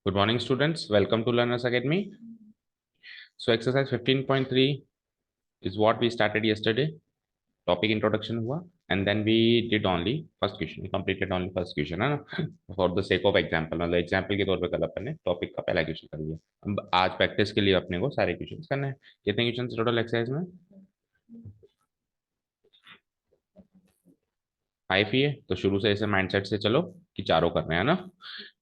Good morning, students. Welcome to Learners Academy. So, exercise 15.3 is what we started yesterday. Topic introduction हुआ and then we did only first question. We completed only first question है ना for the sake of example. मतलब example के तौर पे कल अपन ने topic का पहला क्वेश्चन कर लिया. अब आज प्रैक्टिस के लिए अपने को सारे क्वेश्चन करने हैं. कितने क्वेश्चन टोटल एक्सरसाइज में? 5 ही है. तो शुरू से ऐसे माइंडसेट से चलो कि चारों करने हैं ना.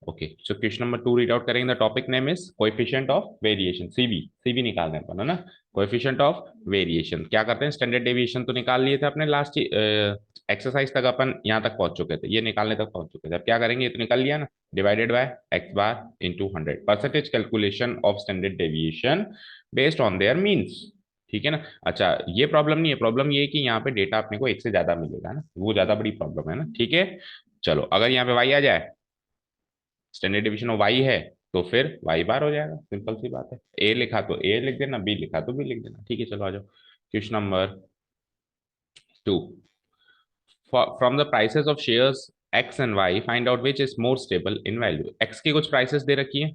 Okay, so question number 2 read out करेंगे. The topic name is coefficient of variation. CV निकालने हैं अपन है ना. कोएफिशिएंट ऑफ वेरिएशन क्या करते हैं? स्टैंडर्ड डेविएशन तो निकाल लिए थे अपने लास्ट एक्सरसाइज तक. अपन यहाँ तक पहुंच चुके थे, ये निकालने तक पहुंच चुके थे. अब क्या करेंगे? ये तो निकाल लिया ना. Divided by X bar into 100. Percentage calculation of standard deviation based on their means. ठीक है ना. अच्छा, ये प्रॉब्लम नहीं है. प्रॉब्लम ये है कि यहाँ पे डेटा अपने को एक से ज्यादा मिलेगा ना, वो ज्यादा बड़ी प्रॉब्लम है ना. ठीक है, चलो अगर यहाँ पे वाई आ जाए, स्टैंडर्ड डिवीजन ऑफ वाई है, तो फिर वाई बार हो जाएगा. सिंपल सी बात है. ए लिखा तो ए लिख देना, बी लिखा तो बी लिख देना. ठीक है, चलो आ जाओ. Question number 2. From the prices of shares X and Y find out which is more stable in value. X की कुछ प्राइसेस दे रखी है,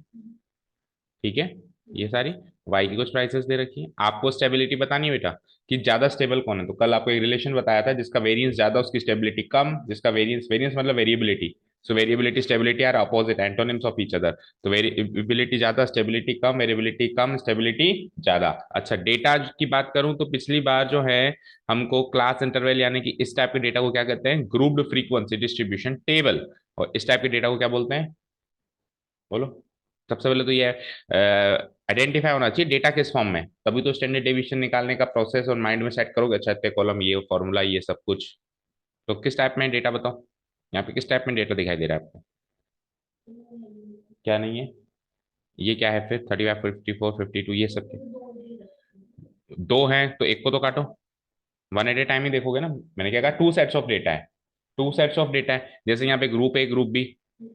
ठीक है, ये सारी. वाई की कुछ प्राइसेस दे रखी है. आपको स्टेबिलिटी बतानी है बेटा कि ज्यादा स्टेबल कौन है. तो कल आपको एक रिलेशन बताया था, जिसका वेरिएंस ज्यादा उसकी स्टेबिलिटी कम. जिसका वेरिएंस वेरिएंस मतलब variability. So variability stability are opposite antonyms of each other. तो वेरिएबिलिटी ज्यादा, स्टेबिलिटी कम, वेरिएबिलिटी कम, स्टेबिलिटी ज्यादा. अच्छा, डेटा की बात करूं तो पिछली बार जो है हमको क्लास इंटरवल यानी कि इस टाइप के डेटा को क्या कहते हैं? Grouped frequency distribution table. और इस टाइप के डेटा को क्या बोलते हैं? बोलो. सबसे पहले तो ये आइडेंटिफाई होना चाहिए डेटा किस फॉर्म में, तभी तो स्टैंडर्ड डेविएशन निकालने का प्रोसेस और माइंड में सेट करोगे. अच्छा, इतने कॉलम, ये फॉर्मूला, ये सब कुछ. तो किस टाइप में डेटा बताओ. यहाँ पे किस टाइप में डेटा दिखाई दे रहा है आपको? क्या नहीं है? ये क्या है फिर? 35, 54, 52, ये सब के दो हैं तो एक को तो काटो. वन एट ए टाइम ही देखोगे ना. मैंने क्या कहा? टू सेट्स ऑफ डेटा है. टू सेट्स ऑफ डेटा है. जैसे यहाँ पे group A group B,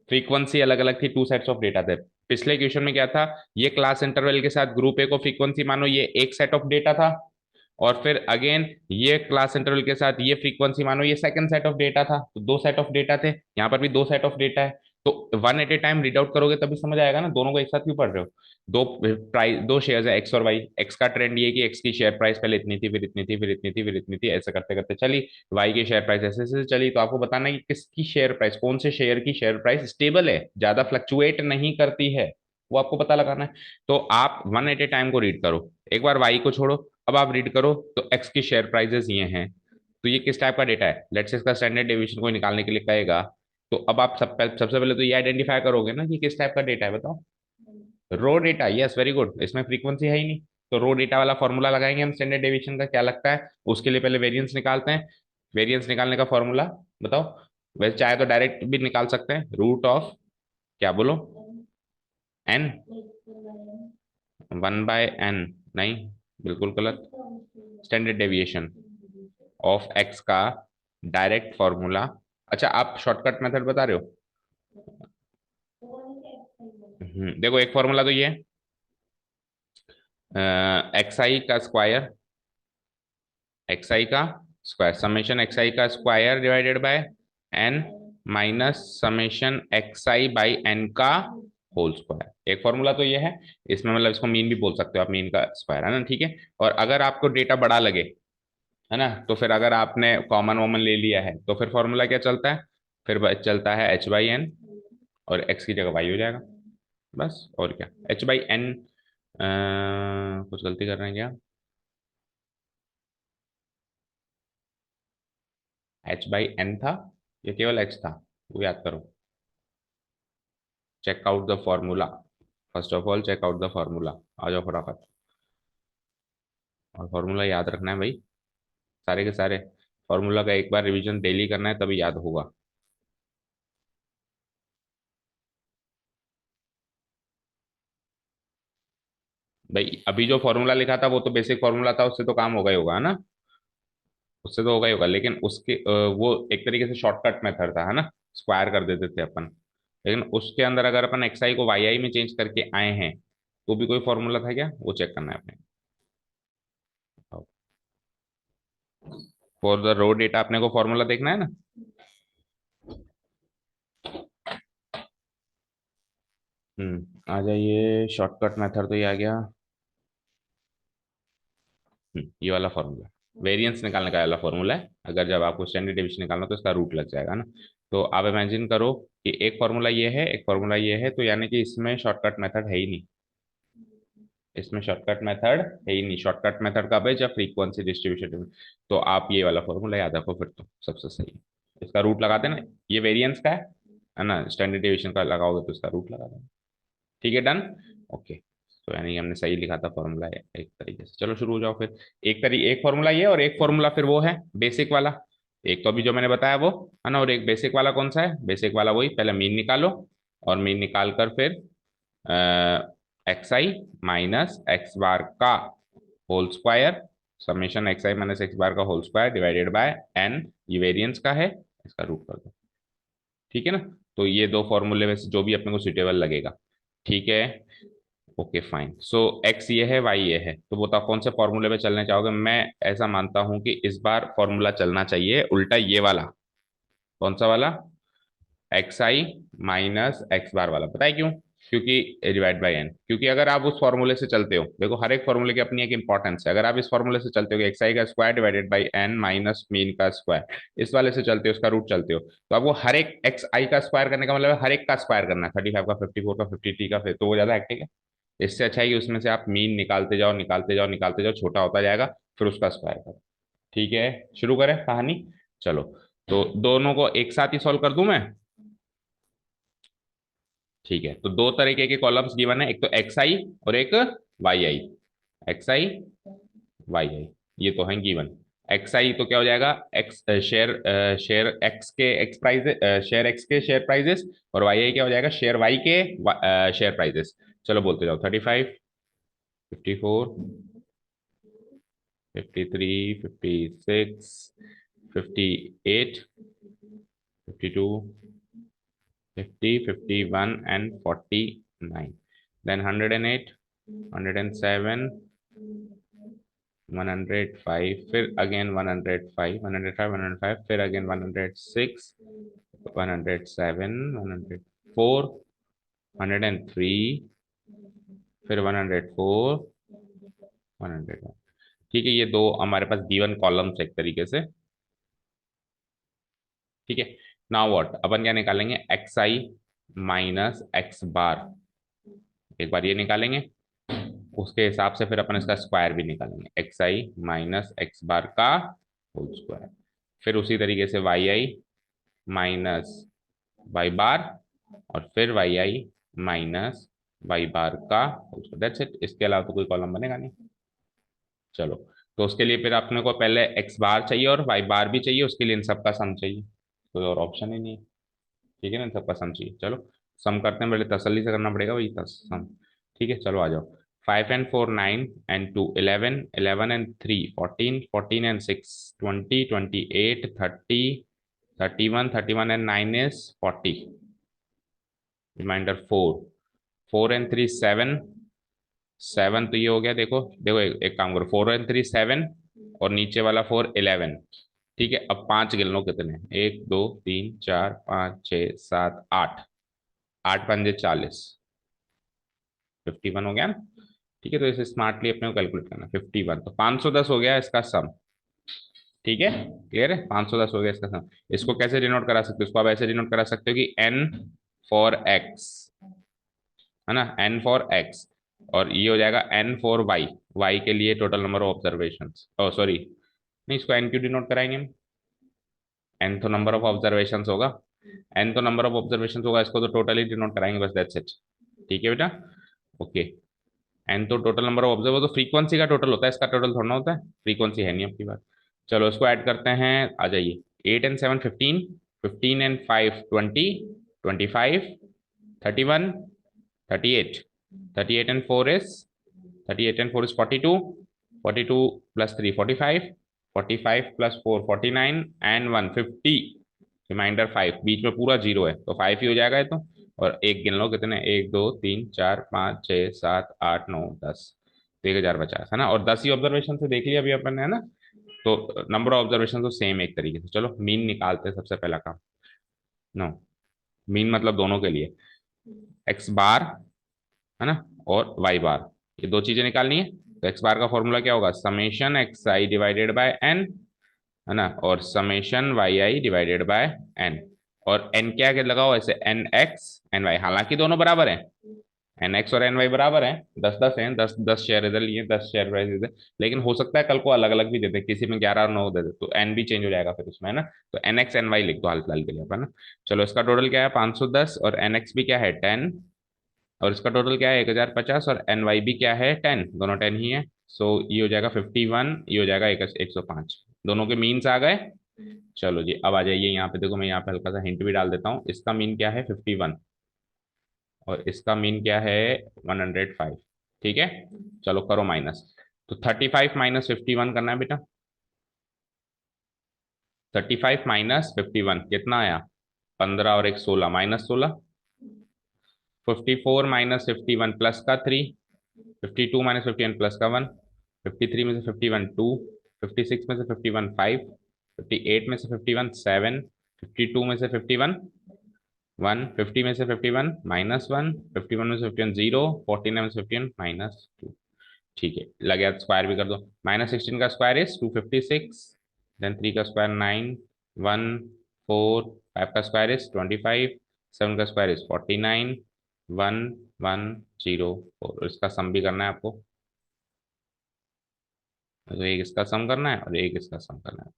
frequency अलग अलग थी, टू सेट्स ऑफ डेटा थे. पिछले क्वेश्चन में क्या था? ये क्लास इंटरवल के साथ ग्रुप ए को फ्रीक्वेंसी मानो, ये एक सेट ऑफ डेटा था. और फिर अगेन ये क्लास इंटरवल के साथ ये फ्रीक्वेंसी मानो, ये सेकंड सेट ऑफ डेटा था. तो दो सेट ऑफ डेटा थे. यहाँ पर भी दो सेट ऑफ डेटा है. तो one at a time read out करोगे तभी समझ आएगा ना. दोनों को एक साथ क्यों पढ़ रहे हो? दो प्राइस, दो शेयर्स है एक्स और वाई. एक्स का ट्रेंड ये है कि एक्स की शेयर प्राइस पहले इतनी थी, फिर इतनी थी, फिर इतनी थी, फिर इतनी थी, ऐसे करते करते चली. वाई की शेयर प्राइस ऐसे ऐसे चली. तो आपको बताना है कि किसकी शेयर प्राइस, कौन से शेयर की शेयर प्राइस स्टेबल है, ज्यादा फ्लक्चुएट नहीं करती है, वो आपको पता लगाना है. तो आप वन एट ए टाइम को रीड करो. एक बार वाई को छोड़ो, अब आप रीड करो. तो एक्स की शेयर प्राइसेस ये हैं. तो ये किस टाइप का डेटा है? लेट्स से इसका स्टैंडर्ड डेविएशन को निकालने के लिए कहेगा. तो अब आप सबसे पहले तो ये आइडेंटिफाई करोगे ना कि किस टाइप का डेटा है. बताओ. रो डेटा. Yes, very good. इसमें फ्रीक्वेंसी है ही नहीं. तो रो डेटा वाला फॉर्मूला लगाएंगे हम स्टैंडर्ड डेविएशन का. क्या लगता है? उसके लिए पहले वेरिएंस निकालते हैं. वेरिएंस निकालने का फॉर्मूला बताओ. वैसे चाहे तो डायरेक्ट भी निकाल सकते हैं. रूट ऑफ, क्या बोलो, एन. 1/n नहीं, बिल्कुल गलत. स्टैंडर्ड डेविएशन ऑफ एक्स का डायरेक्ट फॉर्मूला. अच्छा, आप शॉर्टकट मेथड बता रहे हो? देखो, एक फॉर्मूला तो ये एक्स आई का स्क्वायर, एक्स आई का स्क्वायर, समेशन एक्स आई का square divided by N minus summation X I by N का होल स्क्वायर. एक फॉर्मूला तो ये है. इसमें मतलब इसको मीन भी बोल सकते हो आप, मीन का स्क्वायर है ना. ठीक है. और अगर आपको डेटा बड़ा लगे, है ना, तो फिर अगर आपने कॉमन वॉमन ले लिया है तो फिर फॉर्मूला क्या चलता है? फिर चलता है एच बाई एन, और एक्स की जगह वाई हो जाएगा. बस, और क्या. H by N. कुछ गलती कर रहे हैं क्या? एच बाई एन था या केवल एच था? वो याद करो. Check out the formula. First of all check out the formula. आ जाओ फटाफट. और फॉर्मूला याद रखना है भाई, सारे के सारे. फॉर्मूला का एक बार रिवीजन डेली करना है, तभी याद होगा. भाई अभी जो फॉर्मूला लिखा था वो तो बेसिक फॉर्मूला था, उससे तो काम होगा ही होगा, है ना. उससे तो होगा ही होगा, लेकिन उसके वो एक तरीके से शॉर्टकट मेथड था, है ना. स्क्वायर कर देते थे अपन. लेकिन उसके अंदर अगर अपन एक्स आई को वाई आई में चेंज करके आए हैं, तो भी कोई फॉर्मूला था क्या? वो चेक करना है अपने. फॉर द रो डेटा अपने को फॉर्मूला देखना है ना. आ जाइए, शॉर्टकट मेथड तो ये आ गया। ये वाला फॉर्मूला वेरिएंस निकालने का वाला फॉर्मूला है। अगर जब आपको स्टैंडर्ड डेविएशन निकालना हो तो इसका रूट लग जाएगा ना। तो आप इमेजिन करो कि एक फॉर्मूला ये है, एक फॉर्मूला ये है, तो यानी कि इसमें शॉर्टकट मेथड है ही नहीं। इसमें शॉर्टकट मेथड है ही नहीं। शॉर्टकट मेथड कब है? जब फ्रीक्वेंसी डिस्ट्रीब्यूशन। तो आप ये वाला फॉर्मूला याद रखो, फिर तो सबसे सही है। इसका रूट लगाते ना, ये वेरिएंस का है ना, स्टैंडर्ड डेविएशन का लगाओगे तो इसका रूट लगा देना। ठीक है, डन। ओके, तो यानी हमने सही लिखा था फॉर्मूला एक तरीके से। चलो शुरू हो जाओ फिर। एक फॉर्मूला ये और एक फॉर्मूला फिर वो है बेसिक वाला। एक तो अभी जो मैंने बताया वो है ना, और एक बेसिक वाला कौन सा है? बेसिक वाला वही, पहले मीन निकालो और मीन निकाल कर फिर X I minus X bar का whole square, summation X I minus X bar का whole square divided by N, ये वेरिएंस का है, इसका रूट कर दो। ठीक है ना। तो ये दो फॉर्मूले में से जो भी अपने को सुटेबल लगेगा। ठीक है, ओके फाइन। सो एक्स ये है, वाई ये है, तो बताओ कौन से फॉर्मूले पे चलने चाहोगे? मैं ऐसा मानता हूं कि इस बार फॉर्मूला चलना चाहिए उल्टा, ये वाला। कौन सा वाला? एक्स आई माइनस एक्स बार वाला। पता है क्यों? क्योंकि डिवाइड बाई एन, क्योंकि अगर आप उस फॉर्मूले से चलते हो, देखो हर एक फॉर्मूले की अपनी एक इंपॉर्टेंस है। अगर आप इस फॉर्मूले से चलते हो कि एक्स आई का square divided by N minus mean का स्क्वायर, इस वाले से चलते हो, उसका रूट चलते हो, तो आपको हर एक एक्स आई का स्क्वायर करने का मतलब है हर एक का स्क्वायर करना है, 35 का, 54 का, 53 का, फिर तो वो ज्यादा हेक्टिक है। इससे अच्छा है कि उसमें से आप मीन निकालते जाओ, निकालते जाओ, निकालते जाओ, छोटा होता जाएगा, फिर उसका स्क्वायर करो। ठीक है, शुरू करें कहानी। चलो, तो दोनों को एक साथ ही सॉल्व कर दूं मैं। ठीक है, तो दो तरीके के कॉलम्स गिवन है, एक तो एक्स आई और एक वाई आई। एक्स आई, वाई आई, ये तो है गिवन। एक्स आई तो क्या हो जाएगा? एक्स शेयर, शेयर एक्स के एक्स प्राइजेस, शेयर एक्स के शेयर प्राइजेस, और वाई आई क्या हो जाएगा? शेयर वाई के शेयर प्राइजेस। चलो बोलते जाओ, 35, 54, 53, 56, 58, 52, 50, 51 and 49, then 108, 107, 105, फिर अगेन 105, 105, 105, फिर अगेन 106, 107, 104, 103, फिर 104, 101। ठीक है, ये दो हमारे पास गिवन कॉलम्स एक तरीके से। ठीक है, नाउ व्हाट, अपन क्या निकालेंगे? एक्स आई माइनस एक्स बार, एक बार ये निकालेंगे, उसके हिसाब से फिर अपन इसका स्क्वायर भी निकालेंगे, x I minus X bar का होल स्क्वायर। फिर उसी तरीके से वाई आई माइनस वाई बार, और फिर वाई आई माइनस वाई बार का होल स्क्वायर। दैट्स इट, इसके अलावा तो कोई कॉलम बनेगा नहीं। चलो, तो उसके लिए फिर अपने को पहले एक्स बार चाहिए और वाई बार भी चाहिए, उसके लिए इन सबका सम चाहिए, कोई और ऑप्शन ही नहीं है। ठीक है ना, इन सबका सम चाहिए। चलो सम करते हैं, पहले तसल्ली से करना पड़ेगा वही सम। ठीक है, चलो आ जाओ। 5 and 4 9 and 2 11, 11 and 3 14, 14 and 6 20, 28, 30, 31, 31 and 9 is 40, reminder 4, 4 and 3 7, 7 तो ये हो गया। देखो देखो, एक काम करो, 4 and 3 7, और नीचे वाला 4 11। ठीक है, अब पांच गिन लो कितने, 1 2 3 4 5 6 7 8, 8 पंजे 40, 51 हो गया ना। ठीक है, तो इसे स्मार्टली अपने को कैलकुलेट करना, 51, तो 510 हो गया इसका सम। ठीक है, क्लियर है, 510 हो गया इसका सम। इसको कैसे डिनोट करा सकते हो? इसको आप ऐसे डिनोट करा सकते हो कि एन फॉर एक्स, है ना, एन फॉर एक्स, और ये हो जाएगा एन फॉर वाई, वाई के लिए total number of observation, oh sorry, नहीं, इसको एन क्यों डिनोट कराएंगे हम? एन तो नंबर ऑफ ऑब्जर्वेशन होगा, एन तो नंबर ऑफ ऑब्जर्वेशन होगा, इसको तो टोटली डिनोट कराएंगे बस, दैट्स इट। ठीक है बेटा, ओके। एन तो टोटल नंबर ऑफ ऑब्जर्व, तो फ्रीक्वेंसी का टोटल होता है, इसका टोटल थोड़ा होता है, फ्रीक्वेंसी है नहीं आपकी बात। चलो इसको ऐड करते हैं, आ जाइए। 8 and 7 15, 15 and 5 20, 25, 31, 38, 38 and 4 is 42, 42 plus 3 45, 45 plus 4 49 and 1 50, reminder 5, बीच में पूरा जीरो है तो 5 ही हो जाएगा ये तो। और एक गिन लो कितने, 1 2 3 4 5 6 7 8 9 10, तो 1050 है ना, और 10 ही ऑब्जर्वेशन से देख लिया अभी अपन ने, है ना। तो नंबर ऑफ ऑब्जर्वेशन तो सेम एक तरीके से। चलो मीन निकालते हैं, सबसे पहला काम। नो, मीन मतलब दोनों के लिए। एक्स बार, है ना, और वाई बार, ये दो चीजें निकालनी है। तो एक्स बार का फॉर्मूला क्या होगा, summation X I divided by N, है ना, और summation Y I divided by N. और एन क्या क्या लगा हुआ ऐसे, एन एक्स एन वाई, हालांकि दोनों बराबर हैं, एन एक्स और एन वाई बराबर हैं, 10-10 हैं, 10-10 शेयर इधर लिए, 10 शेयर प्राइस इधर, लेकिन हो सकता है कल को अलग अलग भी दे दे, किसी में 11 और 9 दे दे, तो एन भी चेंज हो जाएगा फिर उसमें, है ना। तो एन एक्स एन वाई लिख दो हाल फिलहाल के लिए अपन ना। चलो इसका टोटल क्या है 510, और एन एक्स भी क्या है 10, और इसका टोटल क्या है 1050, और एन वाई भी क्या है 10, दोनों 10 ही है। सो ये हो जाएगा 51, ये हो जाएगा 105, दोनों के मीन्स आ गए। चलो जी अब आ जाइए यहाँ पे, देखो मैं यहाँ पे हल्का सा हिंट भी डाल देता हूँ, इसका मीन क्या है 51, और इसका मीन क्या है 105, ठीक है। चलो करो माइनस, तो 35 माइनस 51 करना है बेटा, 35 माइनस 51 कितना आया, 15 और एक 16, -16, 54 माइनस 51 प्लस का 3, 52 माइनस 51 प्लस का 1, 53 में से 51 2, 56 में से 51 5, 58 में से 51 7, 52 में से 51 1, 50 में से 51 -1, 51 में से 51 0, 49 में से 51 -2, ठीक है। लगे हाथ स्क्वायर भी कर दो, -16 का स्क्वायर इज 256, देन 3 का स्क्वायर 9, 1 4, 5 का स्क्वायर इज 25, 7 का स्क्वायर इज 49, 1 1 0 4, इसका सम भी करना है आपको, तो एक इसका सम करना है और एक इसका सम करना है।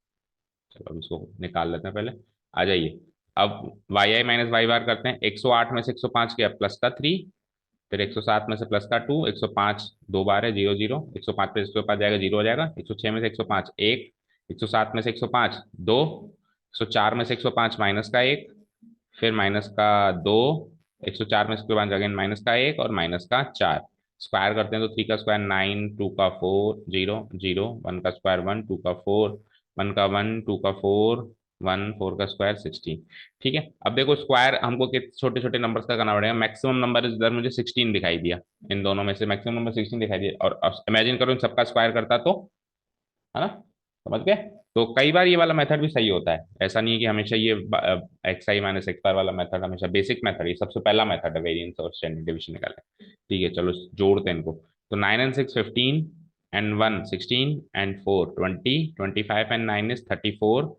चलो अब इसको निकाल लेते हैं पहले, आ जाइए। अब वाई आई माइनस वाई बार करते हैं, 108 में से 105 किया प्लस का 3, फिर 107 में से प्लस का 2, 105 दो बार है 0 0, 105 पे 105 जाएगा 0 हो जाएगा, 106 में से 105 1, 107 में से 105 2, 104 में से 105 माइनस का 1, फिर माइनस का 2, 104 में से 105 अगेन माइनस का 1 और माइनस का 4, स्क्वायर करते हैं तो 3 का स्क्वायर 9, 2 का 4 0 0, 1 का स्क्वायर 1, 2 का 4, 1 का 1, 2 का 4 1, 4 का स्क्वायर 16, ठीक है। अब देखो स्क्वायर हमको छोटे छोटे नंबर्स का करना पड़ेगा, मैक्सिमम नंबर इधर मुझे 16 दिखाई दिया, इन दोनों में से मैक्सिमम नंबर 16 दिखाई दिया, और इमेजिन करो इन सबका स्क्वायर करता तो, है ना, समझ गए। तो कई बार ये वाला मेथड भी सही होता है, ऐसा नहीं है कि हमेशा ये एक्स आई माइनस एक्स बार वाला मेथड हमेशा बेसिक मेथड, ये सबसे पहला मेथड है वेरिएंस और स्टैंडर्ड डिवीजन निकालने, ठीक है। चलो जोड़ते हैं इनको, तो 9 and 6 15, and 1 16, and 4 20, 25 and 9 is 34,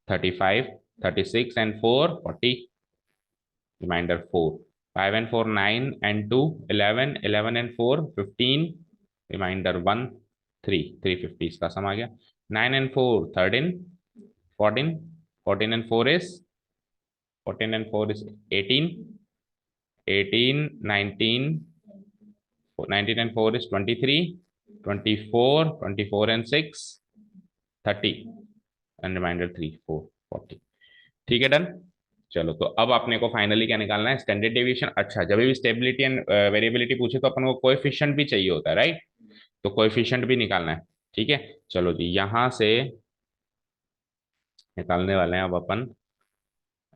35, 36 and 4 40, reminder 4, 5 and 4 9, and 2 11, 11 and 4 15, reminder 1 3, 350 इसका सम आ गया, 9 and 4 13, 14, 14 and 4 is 14 and 4 is 18, 18 19, 19 and 4 is 23, 24, 24 and 6 30, and reminder 3 4 40, ठीक है डन। चलो तो अब अपने को फाइनली क्या निकालना है, स्टैंडर्ड डेविएशन। अच्छा जब भी स्टेबिलिटी एंड वेरिएबिलिटी पूछे तो अपन को कोएफिशिएंट भी चाहिए होता है, राइट, तो कोएफिशिएंट भी निकालना है, ठीक है। चलो जी यहां से निकालने वाले हैं अब अपन,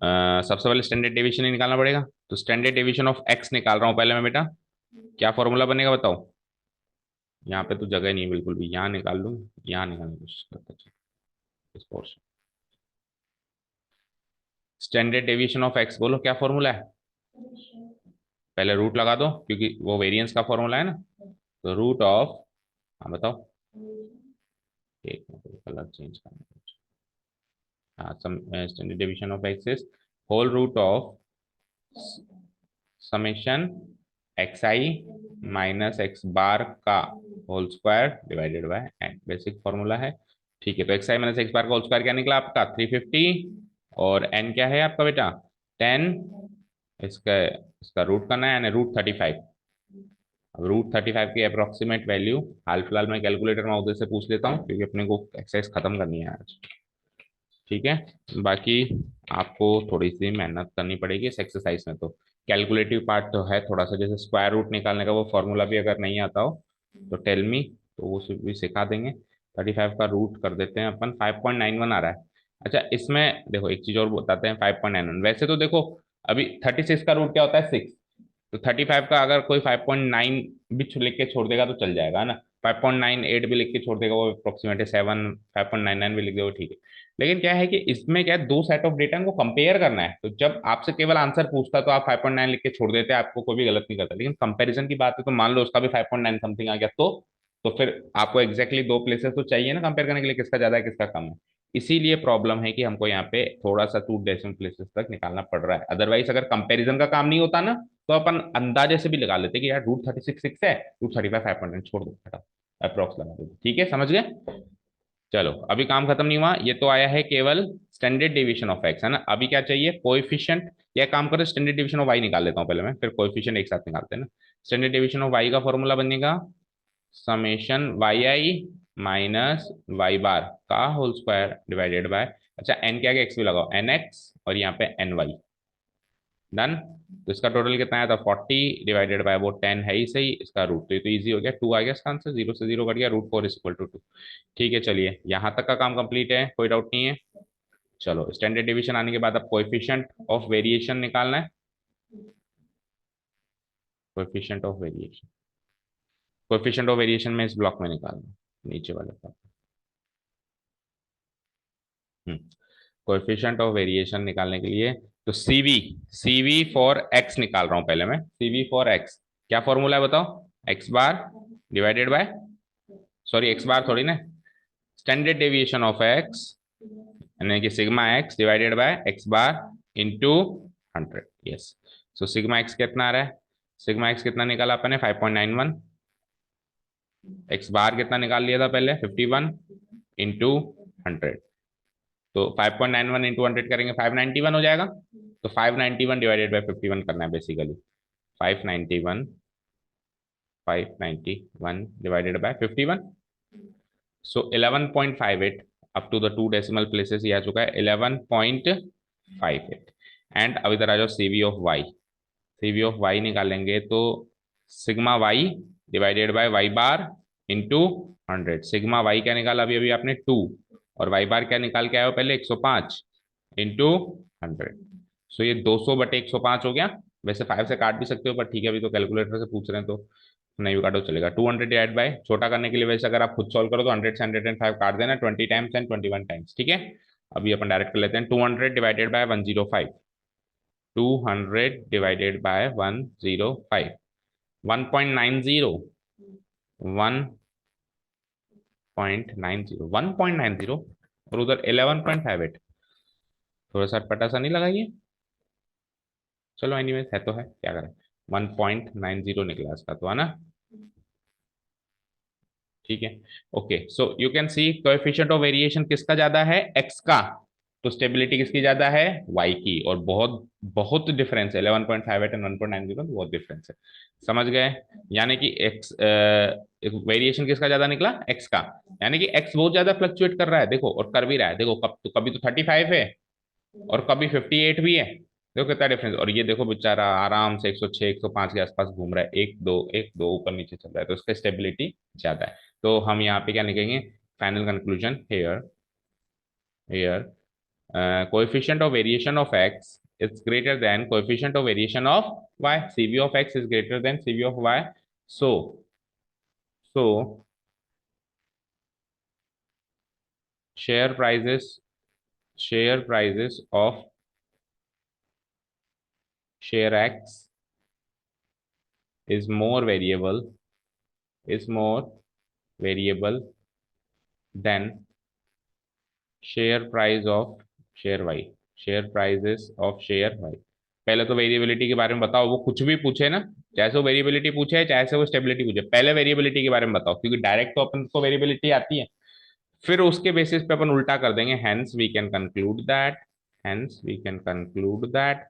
सबसे पहले स्टैंडर्ड डेविएशन ही निकालना पड़ेगा, तो स्टैंडर्ड डेविएशन ऑफ एक्स निकाल रहा हूं पहले मैं बेटा, क्या फॉर्मूला बनेगा बताओ, यहाँ पे तो जगह नहीं है बिल्कुल भी, यहाँ निकाल लूँ, यहाँ निकालने की कोशिश करता हूँ इस portion, standard deviation of x बोलो क्या फॉर्मूला है, पहले रूट लगा दो क्योंकि वो वेरिएंस का फॉर्मूला है ना, तो रूट ऑफ, हाँ बताओ, एक मिनट कलर चेंज करना है। हाँ standard deviation of X is whole root of summation X I minus X bar का whole square divided by N, basic formula है, ठीक है। तो X I minus X bar का होल स्क्वायर क्या निकला आपका 350, और एन क्या है आपका बेटा 10, इसका इसका रूट करना है यानी √35, अब √35 की अप्रोक्सीमेट वैल्यू हाल फिलहाल मैं कैलकुलेटर में उधर से पूछ लेता हूँ क्योंकि अपने को एक्सरसाइज खत्म करनी है आज, ठीक है। बाकी आपको थोड़ी सी मेहनत करनी पड़ेगी इस एक्सरसाइज में, तो कैलकुलेटिव पार्ट तो है थोड़ा सा, जैसे स्क्वायर रूट निकालने का वो फॉर्मूला भी अगर नहीं आता हो तो टेल मी, तो वो भी सिखा देंगे। 35 का रूट कर देते हैं अपन, 5.91 आ रहा है। अच्छा इसमें देखो एक चीज और बताते हैं, 5.91 वैसे तो देखो अभी 36 का रूट क्या होता है 6, तो 35 का अगर कोई 5.9 भी लिख के छोड़ देगा तो चल जाएगा ना, 5.98 भी लिख के छोड़ देगा वो अप्रोक्सीमेटली 7, 5.99 भी लिख देगा वो ठीक है। लेकिन क्या है कि इसमें क्या है, दो सेट ऑफ डेटा को कंपेयर करना है, तो जब आपसे केवल आंसर पूछता तो आप 5.9 लिख के छोड़ देते, आपको कोई भी गलत नहीं करता। लेकिन कंपैरिजन की बात है तो मान लो उसका भी 5.9 समथिंग आ गया, तो फिर आपको एग्जैक्टली दो प्लेसेस तो चाहिए ना कंपेयर करने के लिए, किसका ज्यादा है किसका कम है। इसीलिए प्रॉब्लम है कि हमको यहाँ पे थोड़ा सा 2 डेसिमल प्लेसेस तक निकालना पड़ रहा है। अदरवाइज अगर कंपैरिजन का काम नहीं होता ना, तो अपन अंदाजे से भी लगा लेते कि यार रूट 36 है, रूट 35 5.9 छोड़ दो, हटाओ, अप्रोक्स लगा दो, ठीक है, समझ गए। चलो अभी काम खत्म नहीं हुआ, ये तो आया है केवल स्टैंडर्ड डेविएशन ऑफ एक्स, है ना। अभी क्या चाहिए, कोएफिशिएंट। यह काम करो, स्टैंडर्ड डेविएशन ऑफ वाई निकाल लेता हूँ पहले मैं, फिर कोएफिशिएंट एक साथ निकालते हैं ना। स्टैंडर्ड डेविएशन ऑफ वाई का फॉर्मूला बनेगा समेशन वाई आई माइनस वाई बार का होल स्क्वायर डिवाइडेड बाय, अच्छा एन के आगे एक्स भी लगाओ, एन एक्स और यहाँ पे एन वाई। डन। तो इसका टोटल कितना आया था, 40 डिवाइडेड बाय वो 10 है ही सही, इसका रूट, तो ये तो इजी हो गया, 2 आ गया इसका आंसर, 0 से 0 कट गया, रूट 4 इज इक्वल टू 2। ठीक है, चलिए यहाँ तक का काम कंप्लीट है, कोई डाउट नहीं है। चलो स्टैंडर्ड डिवीजन आने के बाद अब कोएफिशिएंट ऑफ वेरिएशन निकालना है। Coefficient of variation, coefficient of variation में इस ब्लॉक में निकालना है, नीचे वाले ब्लॉक। कोएफिशिएंट ऑफ वेरिएशन निकालने के लिए तो सीवी, सीवी फॉर एक्स निकाल रहा हूं पहले मैं, सीवी फॉर एक्स क्या फॉर्मूला है बताओ, X bar divided by, sorry X bar थोड़ी ना, स्टैंडर्ड डेविएशन ऑफ एक्स यानी कि sigma X divided by X bar into 100। Yes, so sigma X कितना आ रहा है, सिग्मा एक्स कितना निकाला अपने 5.91, एक्स बार कितना निकाल लिया था पहले 51 इंटू 100, तो 5.91 इंटू 100 करेंगे 591 हो जाएगा, तो 591 डिवाइडेड बाय 51 करना है basically, 591 591 divided by 51, so 11.58 up to the 2 decimal places ये आ चुका है 11.58। एंड अब इधर आ जाओ CV of Y, CV of Y निकालेंगे तो sigma Y divided by Y bar into 100, sigma Y क्या निकाला अभी अभी आपने 2, और वाई बार क्या निकाल के आए हो पहले 105 इंटू 100, सो ये 200 बटे 105 हो गया। वैसे 5 से काट भी सकते हो पर ठीक है, अभी तो कैलकुलेटर से पूछ रहे हैं तो नहीं भी काटो चलेगा। 200 डिवाइड बाय, छोटा करने के लिए वैसे अगर आप खुद सॉल्व करो तो 100 से 105 काट देना, 20 टाइम्स एंड 21 टाइम्स, ठीक है। अभी अपन डायरेक्ट कर लेते हैं, 200 डिवाइडेड बाय 105, 200 डिवाइडेड बाय 105, 1.90, 1.90, 1.90 और उधर 11.58, थोड़ा सा अटपटा सा नहीं लगा ये, चलो एनीवेज है तो है, क्या करें, 1.90 निकला इसका तो, है ना। ठीक है, okay, so you can see coefficient of variation किसका ज्यादा है, एक्स का, तो स्टेबिलिटी किसकी ज्यादा है, वाई की, और बहुत बहुत डिफरेंस है, 11.58 एंड 1.90 बहुत डिफरेंस है, समझ गए। यानी कि एक्स वेरिएशन किसका ज्यादा निकला, एक्स का, यानी कि एक्स बहुत ज्यादा फ्लक्चुएट कर रहा है देखो, और कर भी रहा है देखो, कभी तो 35 है और कभी 58 भी है, देखो कितना डिफरेंस। और ये देखो बेचारा आराम से 106 105 के आसपास घूम रहा है, एक दो ऊपर नीचे चल रहा है, तो उसका स्टेबिलिटी ज्यादा है। तो हम यहाँ पे क्या लिखेंगे, final conclusion here, here coefficient of variation of x is greater than coefficient of variation of y, cv of x is greater than cv of y, so so share prices, share prices of share x is more variable, is more variable than share price of share y, share prices of share y। पहले तो variability के बारे में बताओ, वो कुछ भी पूछे ना, चाहे वो वेरिएबिलिटी पूछे चाहे से वो स्टेबिलिटी पूछे, पहले वेरिएबिलिटी के बारे में बताओ, क्योंकि डायरेक्ट तो अपन को वेरिएबिलिटी आती है, फिर उसके बेसिस पे अपन उल्टा कर देंगे, hence we can conclude that, hence we can conclude that,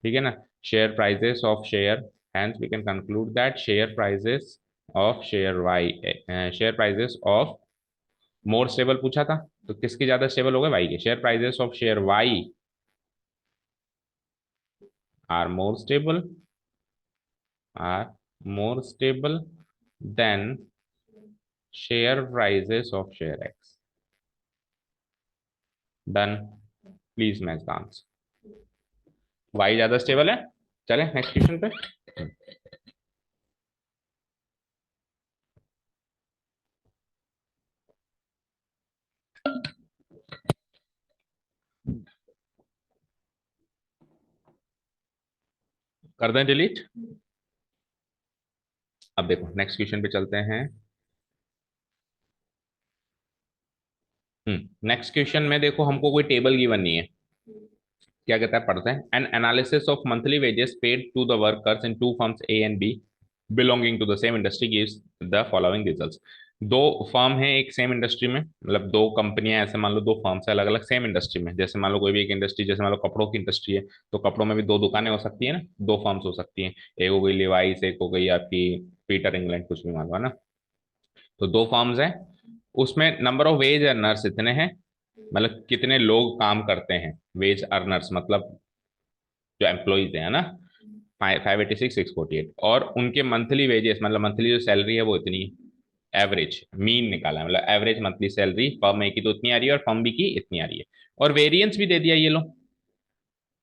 ठीक है ना, share prices of share, hence we can conclude that share prices of share Y, share prices of more stable पूछा था, तो किसकी ज्यादा स्टेबल हो गए, वाई के, share prices of share Y are more stable, are more stable than share prices of share X. Done, please match the answer, Y ज्यादा stable है। चले नेक्स्ट क्वेश्चन पे। कर दें डिलीट। अब देखो नेक्स्ट क्वेश्चन पे चलते हैं। नेक्स्ट क्वेश्चन में देखो हमको कोई टेबल गिवन नहीं है। क्या कहता है, पढ़ते हैं। An analysis of monthly wages paid to the workers in two firms A and B belonging to the same industry gives the following results. दो फर्म है एक सेम इंडस्ट्री में, मतलब दो कंपनियां ऐसे मान लो, दो फर्म्स है अलग अलग सेम इंडस्ट्री में। जैसे मान लो कोई भी एक इंडस्ट्री, जैसे मान लो कपड़ों की इंडस्ट्री है, तो कपड़ों में भी दो दुकानें हो सकती है ना, दो फर्म्स हो सकती हैं। एक हो गई लिवाइस, एक हो गई आपकी पीटर इंग्लैंड, कुछ भी मान लो, है ना। तो दो फर्म्स हैं, उसमें नंबर ऑफ वेज अर्नर्स इतने हैं, मतलब कितने लोग काम करते हैं। वेज अर्नर्स मतलब जो एम्प्लॉइज है ना, 586,648, और उनके मंथली वेजेस मतलब मंथली जो सैलरी है वो इतनी, एवरेज मीन निकाला है, मतलब एवरेज मंथली सैलरी फर्म ए की तो इतनी आ रही है और फर्म बी की इतनी आ रही है। और वेरिएंस भी दे दिया, ये लो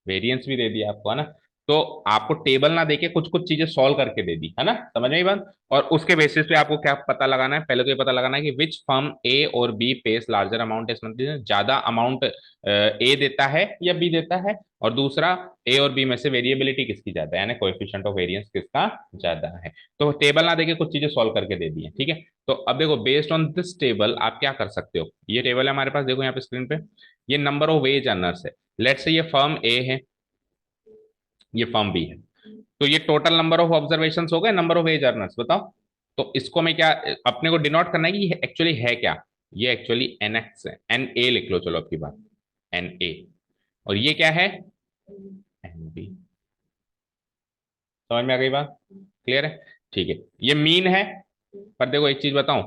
वेरिएंस भी दे दिया आपको, है ना। तो आपको टेबल ना देके कुछ कुछ चीजें सॉल्व करके दे दी, है ना, समझ में आई बात। और उसके बेसिस पे आपको क्या पता लगाना है, पहले तो ये पता लगाना है कि विच फर्म ए और बी पेस लार्जर अमाउंट इस मंथली, ज्यादा अमाउंट ए देता है या बी देता है, और दूसरा ए और बी में से वेरिएबिलिटी किसकी ज्यादा है, यानी कोएफिशिएंट ऑफ वेरिएंस किसका ज्यादा है। तो टेबल ना देके कुछ चीजें सॉल्व करके दे दी है, ठीक है। तो अब देखो बेस्ड ऑन दिस टेबल आप क्या कर सकते हो। ये टेबल है हमारे पास, देखो यहाँ पे स्क्रीन पे, ये नंबर ऑफ वेज अर्नर्स है। लेट्स से ये फर्म ए है, ये फर्म बी है। तो ये टोटल नंबर ऑफ ऑब्जर्वेशन हो गए, नंबर ऑफ एज अर्नर्स, बताओ। तो इसको मैं क्या, अपने को डिनोट करना है कि ये एक्चुअली है क्या। ये एक्चुअली एन एक्स है, एन ए लिख लो, चलो आपकी बात, एन ए। और ये क्या है, एन बी। समझ में आ गई बात, क्लियर है, ठीक है। ये मीन है, पर देखो एक चीज बताऊं,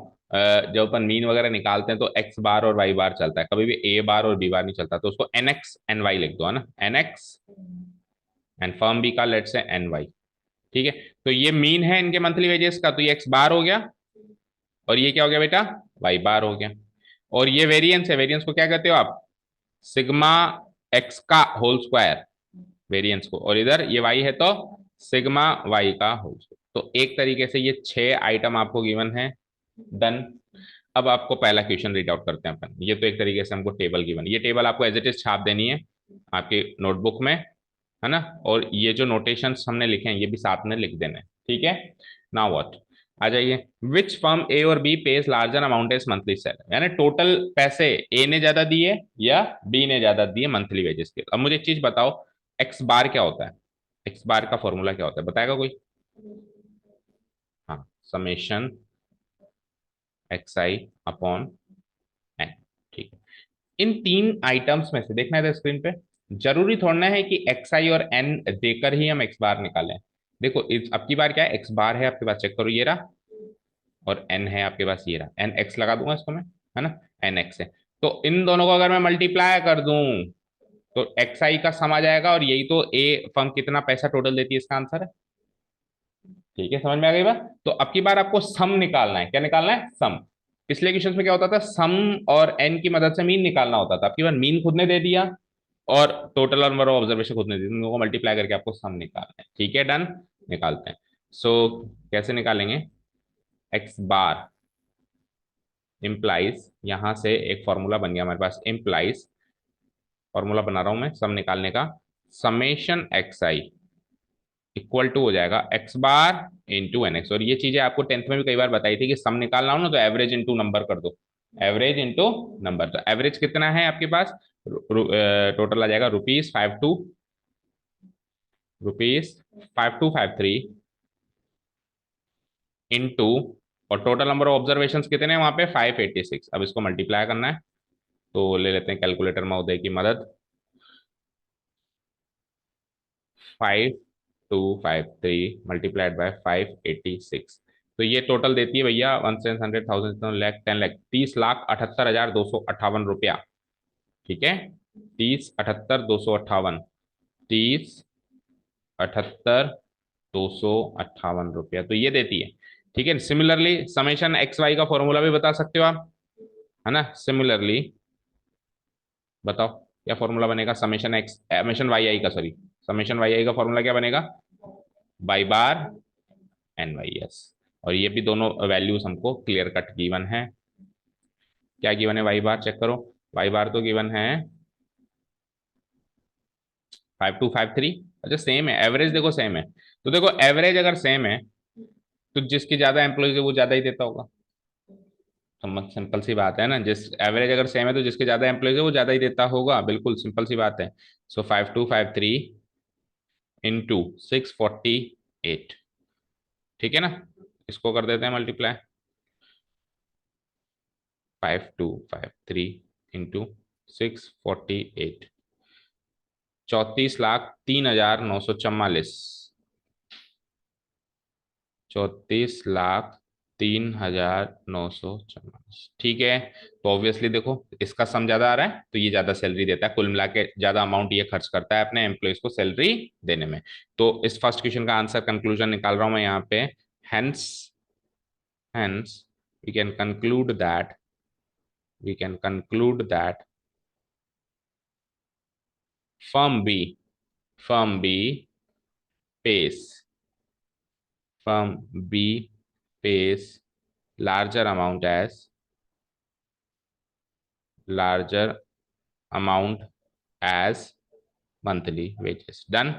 जब अपन मीन वगैरह निकालते हैं तो एक्स बार और वाई बार चलता है, कभी भी ए बार और बी बार नहीं चलता। तो उसको एन एक्स एन वाई लिख दो, है ना, N X and firm B का लेट से एन वाई, ठीक है। तो ये मीन है इनके मंथली वेजेस का, तो ये एक्स बार हो गया, और ये क्या हो गया बेटा, वाई बार हो गया। और ये वेरिएंस है, वेरिएंस को क्या कहते हो आप, सिग्मा एक्स का होल स्क्वायर, वेरिएंस को। और इधर ये वाई है तो सिग्मा वाई का होल स्क्वायर। तो एक तरीके से ये 6 आइटम आपको गिवन है, डन। अब आपको पहला क्वेश्चन रीड आउट करते हैं अपन। ये तो एक तरीके से हमको टेबल गिवन, ये टेबल आपको एज इट इज छाप देनी है आपके नोटबुक में, है ना। और ये जो नोटेशंस हमने लिखे हैं ये भी साथ में लिख देने, ठीक है। नाउ व्हाट, आ जाइए। विच फर्म ए और B pays larger amount is monthly salary, यानी टोटल पैसे ए ने ज्यादा दिए या बी ने ज्यादा दिए मंथली वेजेस के। अब मुझे एक चीज बताओ, एक्स बार क्या होता है, एक्स बार का फॉर्मूला क्या होता है, बताएगा कोई। हाँ, समेशन एक्स आई अपॉन एन, ठीक है। इन तीन आइटम्स में से देखना है स्क्रीन पे, जरूरी थोड़ा है कि एक्स आई और एन देकर ही हम एक्स बार निकालें। देखो इस अब की बार क्या है, एक्स बार है आपके पास, चेक करो ये रहा, और एन है आपके पास, ये रहा, एन एक्स लगा दूंगा इसको मैं, है ना, एन एक्स है। तो इन दोनों को अगर मैं मल्टीप्लाई कर दूं तो एक्स आई का सम आ जाएगा, और यही तो ए फर्म कितना पैसा टोटल देती है, इसका आंसर है, ठीक है। समझ में आ गई बात। तो अब की बार आपको सम निकालना है, क्या निकालना है, सम। पिछले क्वेश्चन में क्या होता था, सम और एन की मदद से मीन निकालना होता था। अब की बार मीन खुद ने दे दिया और टोटल नंबर ऑफ ऑब्जर्वेशन खुद ने दी, दोनों को मल्टीप्लाई करके आपको सम निकालना है, ठीक है, डन। निकालते हैं। सो कैसे निकालेंगे, एक्स बार इंप्लाइज, यहां से एक फॉर्मूला बन गया हमारे पास, इंप्लाइज, फॉर्मूला बना रहा हूं मैं सम निकालने का, summation X I equal to हो जाएगा X bar into N X. और ये चीजें आपको टेंथ में भी कई बार बताई थी कि सम निकालना हो ना तो एवरेज इंटू नंबर कर दो, एवरेज इंटू नंबर। तो एवरेज कितना है आपके पास, टोटल आ जाएगा रुपीज 5253 इंटू, और टोटल नंबर ऑफ ऑब्जर्वेशन कितने हैं वहां पे 586। अब इसको मल्टीप्लाई करना है, तो ले लेते हैं कैलकुलेटर महोदय की मदद। 5253 मल्टीप्लाइड बाय 586, तो ये टोटल देती है भैया 1,100,000 30,78,258 रुपया, ठीक है। 30,78,258, 30,78,258 रुपया तो ये देती है, ठीक है। सिमिलरली समेशन एक्स वाई का फॉर्मूला भी बता सकते हो आप, है ना। सिमिलरली बताओ क्या फॉर्मूला बनेगा, summation X summation Y I का, सॉरी, समेशन वाई आई का फॉर्मूला क्या बनेगा, by bar N Y S. और ये भी दोनों वैल्यूज हमको क्लियर कट गिवन है। क्या गिवन है, वाई बार चेक करो, वाई बार तो गिवन है 5253, अच्छा सेम है, एवरेज देखो सेम है, तो देखो एवरेज अगर सेम है तो जिसकी ज्यादा एम्प्लॉइज है वो ज्यादा ही देता होगा। तो सिंपल सी बात है ना, जिस एवरेज अगर सेम है तो जिसके ज्यादा एम्प्लॉइज है वो ज्यादा ही देता होगा, बिल्कुल सिंपल सी बात है। सो 5253 इंटू 648, ठीक है ना, इसको कर देते हैं मल्टीप्लाई। 5253 इंटू 648, 34,03,944, 34,03,944, ठीक है। तो ऑब्वियसली देखो इसका सम ज्यादा आ रहा है तो ये ज्यादा सैलरी देता है, कुल मिला के ज्यादा अमाउंट ये खर्च करता है अपने एम्प्लॉयज को सैलरी देने में। तो इस फर्स्ट क्वेश्चन का आंसर कंक्लूजन निकाल रहा हूं मैं यहाँ पे। Hence hence we can conclude that we can conclude that firm B firm B pays firm B pays larger amount as larger amount as monthly wages। Done,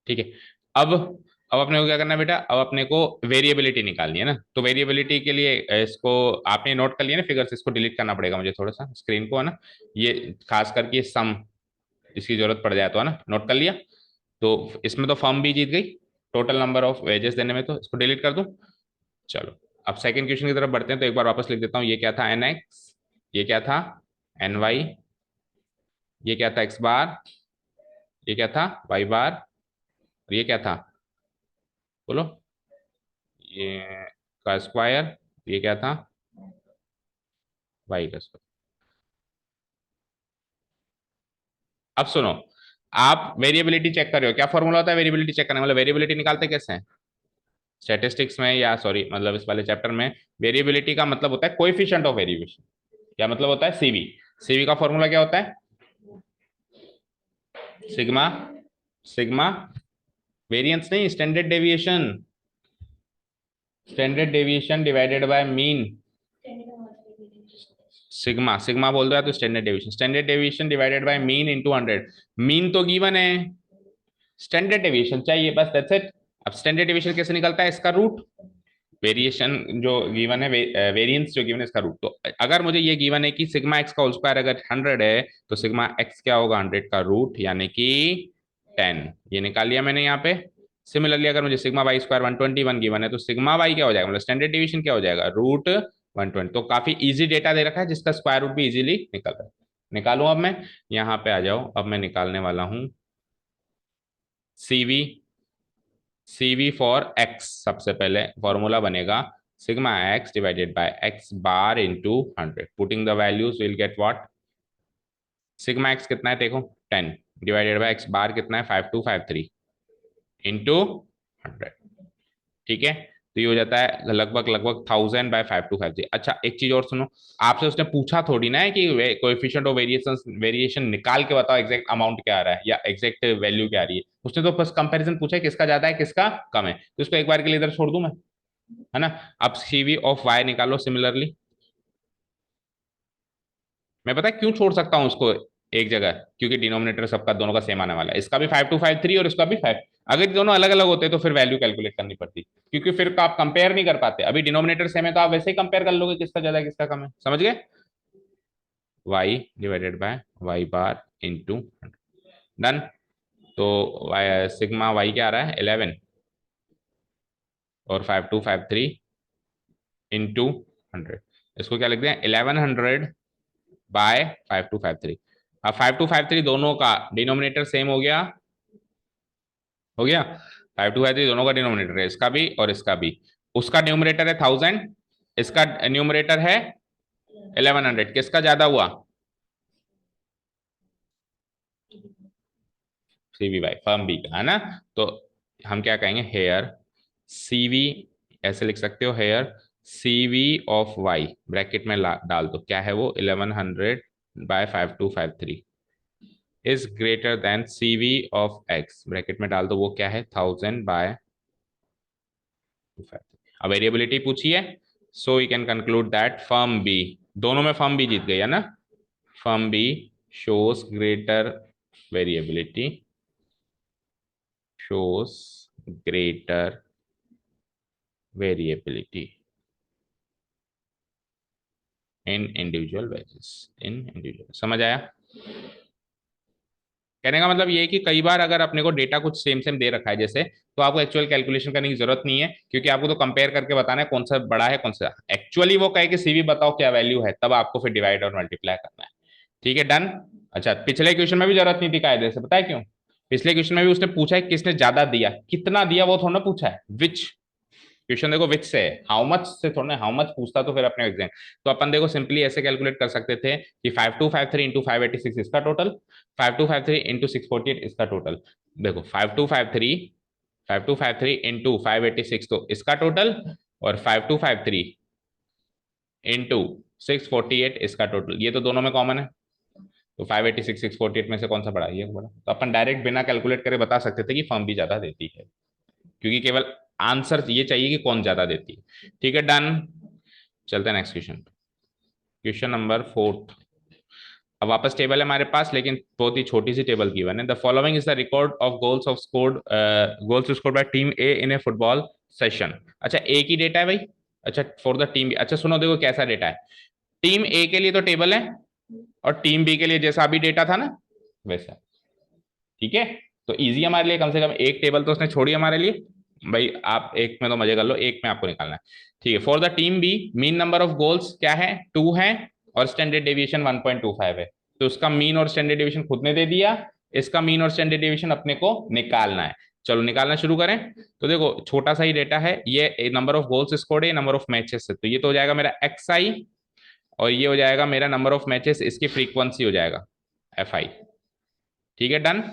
ठीक है। अब अब अपने को क्या करना है बेटा, अब अपने को वेरिएबिलिटी निकालनी है ना। तो वेरिएबिलिटी के लिए इसको आपने नोट कर लिया ना फिगर्स, इसको डिलीट करना पड़ेगा मुझे थोड़ा सा स्क्रीन को, है ना। ये खास करके सम इसकी जरूरत पड़ जाए तो, है ना, नोट कर लिया। तो इसमें तो फर्म भी जीत गई टोटल नंबर ऑफ वेजेस देने में, तो इसको डिलीट कर दूं। चलो अब सेकंड क्वेश्चन की तरफ बढ़ते हैं, तो एक बार वापस लिख देता हूँ। ये क्या था, एन एक्स, ये क्या था एन वाई, ये क्या था एक्स बार, ये क्या था वाई बार, और ये क्या था, बोलो, ये का स्क्वायर, ये क्या था वाई का स्क्वायर। अब सुनो, आप वेरिएबिलिटी चेक कर रहे हो, क्या फॉर्मूला होता है वेरिएबिलिटी चेक करने, मतलब वेरिएबिलिटी निकालते कैसे हैं स्टैटिस्टिक्स में, या सॉरी मतलब इस वाले चैप्टर में। वेरिएबिलिटी का मतलब होता है कोएफिशिएंट ऑफ वेरिएशन। क्या मतलब होता है, सीवी। सीवी का फॉर्मूला क्या होता है, सिग्मा, सिग्मा वेरिएंस नहीं, standard deviation, standard deviation divided by mean. Sigma, sigma बोल रहा है तो standard deviation, standard deviation divided by mean into 100। Mean तो गिवन है, स्टैंडर्ड डेविएशन चाहिए, बस दैट्स इट। अब स्टैंडर्ड डेविएशन कैसे निकलता है, इसका रूट, वेरिएशन जो गिवन है, वेरिएंस जो गिवन है इसका रूट। तो अगर मुझे ये गिवन है कि सिग्मा एक्स का होल स्क्वायर अगर 100 है तो सिग्मा एक्स क्या होगा, 100 का रूट यानी कि 10, ये निकाल लिया मैंने यहाँ पे। सिमिलरली अगर मुझे सिग्मा वाई स्क्वायर 121 गिवन है तो सिग्मा वाई क्या हो जाएगा, मतलब स्टैंडर्ड डिवीजन क्या हो जाएगा, रूट 120। तो काफी इजी डेटा दे रखा है जिसका स्क्वायर रूट भी इजीली निकल रहा है। निकालू अब मैं, यहाँ पे आ जाओ, अब मैं निकालने वाला हूँ सीवी। सीवी फॉर एक्स, सबसे पहले फॉर्मूला बनेगा sigma X divided by X bar into 100, putting the values will get what. Sigma X कितना है देखो, 10, डिवाइडेड बाय एक्स बार कितना है 5253 इंटू 100, ठीक है। तो ये हो जाता है लगभग लगभग 1000/5253। अच्छा एक चीज और सुनो, आपसे उसने पूछा थोड़ी ना है कि कोएफिशिएंट ऑफ वेरिएशन वेरिएशन निकाल के बताओ एग्जैक्ट अमाउंट क्या आ रहा है या एग्जैक्ट वैल्यू क्या आ रही है। उसने तो बस कंपैरिजन पूछा है किसका ज्यादा है किसका कम है, तो इसको एक बार के लिए इधर छोड़ दूं मैं, है ना। अब सीवी ऑफ वाई निकालो सिमिलरली। मैं पता है क्यों छोड़ सकता हूँ उसको एक जगह, क्योंकि डिनोमिनेटर सबका दोनों का सेम आने वाला है, इसका भी 5253 और इसका भी 5। अगर दोनों अलग अलग होते तो फिर वैल्यू कैलकुलेट करनी पड़ती, क्योंकि फिर आप कंपेयर नहीं कर पाते। अभी डिनोमिनेटर सेम है तो आप वैसे ही कंपेयर कर लोगे किसका ज्यादा है किसका कम है, समझ गए। Y divided by Y bar into, done. तो सिग्मा वाई क्या आ रहा है 11 और 5253 इंटू 100, इसको क्या लिख दें 1100 बाय 5253। अब 5253 दोनों का डिनोमिनेटर सेम हो गया, हो गया। 5253 दोनों का डिनोमिनेटर है, इसका भी और इसका भी। उसका न्यूमरेटर है 1000, इसका न्यूमरेटर है 1100, किसका ज्यादा हुआ, सीवी बाई फर्म बी का, है ना। तो हम क्या कहेंगे, हेयर सीवी, ऐसे लिख सकते हो, here CV of Y bracket में डाल दो, क्या है वो 1100/5253 is greater than CV of X bracket में डाल दो, वो क्या है 1000/253। अब वेरिएबिलिटी पूछी है, so you can conclude that firm B, दोनों में फर्म बी जीत गई है ना, firm B shows greater variability, shows greater variability in individual wages, in individual. समझ आया? कहने का मतलब ये है कि कई बार अगर अपने को डेटा कुछ सेम सेम दे रखा है जैसे, तो आपको एक्चुअल कैलकुलेशन करने की जरूरत नहीं है, क्योंकि आपको तो कंपेयर करके बताना है कौन सा बड़ा है कौन सा। एक्चुअली वो कहे कि सीवी बताओ क्या वैल्यू है, तब आपको फिर डिवाइड और मल्टीप्लाई करना है। ठीक है, डन। अच्छा, पिछले क्वेश्चन में भी जरूरत नहीं थी कायदे से, पता है क्यों? पिछले क्वेश्चन में भी उसने पूछा है किसने ज्यादा दिया, कितना दिया वो थोड़ा ना पूछा है, विच। क्वेश्चन देखो विच से है, हाउ मच से थोड़ा, हाउ मच पूछता तो फिर अपने एग्जाम। तो अपन देखो सिंपली ऐसे कैलकुलेट कर सकते थे कि 5253 इंटू 586 इसका टोटल, 5253 इंटू 648 इसका टोटल। देखो 5253 इंटू 586 तो इसका टोटल, और 5253 इंटू 648 इसका टोटल, ये तो दोनों में कॉमन है। तो 586 648 में से कौन सा बड़ा, ये बड़ा। तो अपन डायरेक्ट बिना कैलकुलेट करे बता सकते थे कि फर्म भी ज्यादा देती है, क्योंकि केवल आंसर ये चाहिए कि कौन ज्यादा देती है। ठीक है, डन। चलते हैं नेक्स्ट क्वेश्चन। Question number 4। अब वापस टेबल है हमारे पास, लेकिन बहुत ही छोटी सी टेबल की है। The following is the record of goals scored by team A in A football session. अच्छा, ए की डेटा है भाई। अच्छा, फॉर द टीम बी। अच्छा सुनो, देखो कैसा डेटा है। टीम ए के लिए तो टेबल है, और टीम बी के लिए जैसा अभी डेटा था ना वैसा। ठीक है, तो इजी हमारे लिए, कम से कम एक टेबल तो उसने छोड़ी हमारे लिए। भाई आप एक में तो मजे कर लो, एक में आपको निकालना है। ठीक है, for the team B mean number of goals क्या है, 2 है, और स्टैंडर्ड डेविएशन 1.25 है। तो उसका मीन और स्टैंडर्ड डेविएशन खुद ने दे दिया, इसका मीन और स्टैंडर्ड डेविएशन अपने को निकालना है। चलो निकालना शुरू करें। तो देखो छोटा सा ही डेटा है ये, नंबर ऑफ गोल्स स्कोर्ड है, नंबर ऑफ मैचेस है, तो ये तो हो जाएगा मेरा एक्स आई, और ये हो जाएगा मेरा नंबर ऑफ मैचेस, इसकी फ्रीक्वेंसी हो जाएगा एफ आई। ठीक है, डन।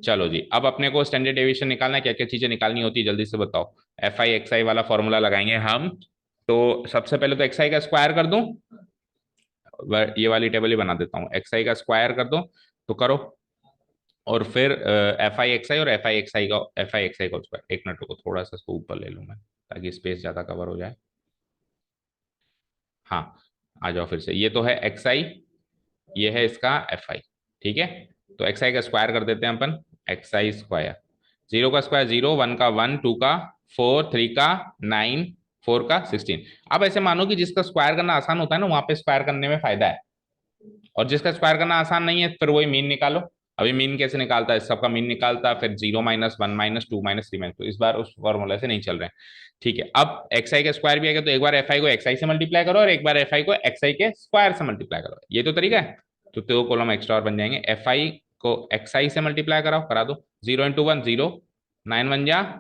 चलो जी, अब अपने को स्टैंडर्ड डेविएशन निकालना है। क्या क्या चीजें निकालनी होती है जल्दी से बताओ। एफ आई एक्स आई वाला फॉर्मूला लगाएंगे हम। तो सबसे पहले तो एक्स आई का स्क्वायर कर दूं, ये वाली टेबल ही बना देता हूँ, एक्स आई का स्क्वायर कर दो, तो करो। और फिर एफ आई एक्स आई और एफ आई एक्स आई का स्क्वायर। एक मिनट रुको, थोड़ा सा इसको ऊपर ले लूँ मैं, ताकि स्पेस ज्यादा कवर हो जाए। हाँ, आ जाओ फिर से। ये तो है एक्स आई, ये है इसका एफ आई। ठीक है, तो एक्स आई का स्क्वायर कर देते हैं अपन। एक्स आई स्क्वायर, 0 का स्क्वायर 0, 1 का 1, 2 का 4, 3 का 9, 4 का 16। अब ऐसे मानो कि जिसका स्क्वायर करना आसान होता है ना, वहां पे स्क्वायर करने में फायदा है, और जिसका स्क्वायर करना आसान नहीं है फिर वही मीन निकालो। अभी मीन कैसे निकालता है, सबका मीन निकालता है, फिर 0 -1 -2 -3 तो इस बार उस फॉर्मूला से नहीं चल रहे हैं। ठीक है, अब एक्स आई का स्क्वायर भी आएगा, तो एक बार एफ आई को एक्स आई से मल्टीप्लाई करो, और एक बार एफ आई को एक्स आई के स्क्वायर से मल्टीप्लाई करो। ये तो तरीका है। तो 2 कॉलम एक्स्ट्रा और बन जाएंगे। एफ आई को एक्स आई से मल्टीप्लाई कराओ, करा दो। 0 × 1 0, 9 × 1 =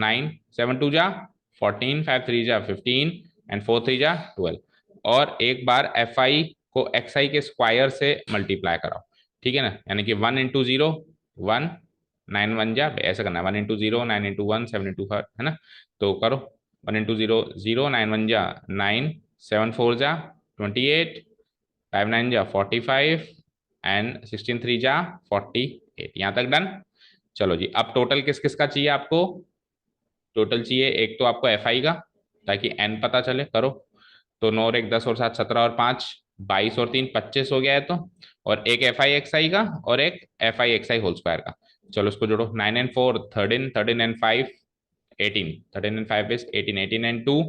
9, 7 × 2 = 14, 5 × 3 = 15, एंड 4 × 3 = 12। और एक बार एफ आई को एक्स आई के स्क्वायर से मल्टीप्लाई कराओ। ठीक है ना, यानी कि 1 × 0 1, 9 × 1 = ऐसा करना है, 1 × 0 9 × 1 7 × 5, है ना। तो करो, 1 × 0 0, 9 × 1 = 9, 7 × 4 = 28, 5 × 9 = 45, एंड 16 × 3 = 48। यहाँ तक डन। चलो जी, अब टोटल किस किस का चाहिए आपको। टोटल चाहिए एक तो आपको एफ आई का, ताकि एन पता चले, करो। तो 9 और 1 10 और 7 17 और 5 22 और 3 25 हो गया है तो। और एक एफ आई एक्स आई का, और एक F I X I whole square का। चलो इसको जोड़ो, 9 एंड 4 13, 13 एंड 5 18, 13 एंड 5 इज 18, 18 एंड 2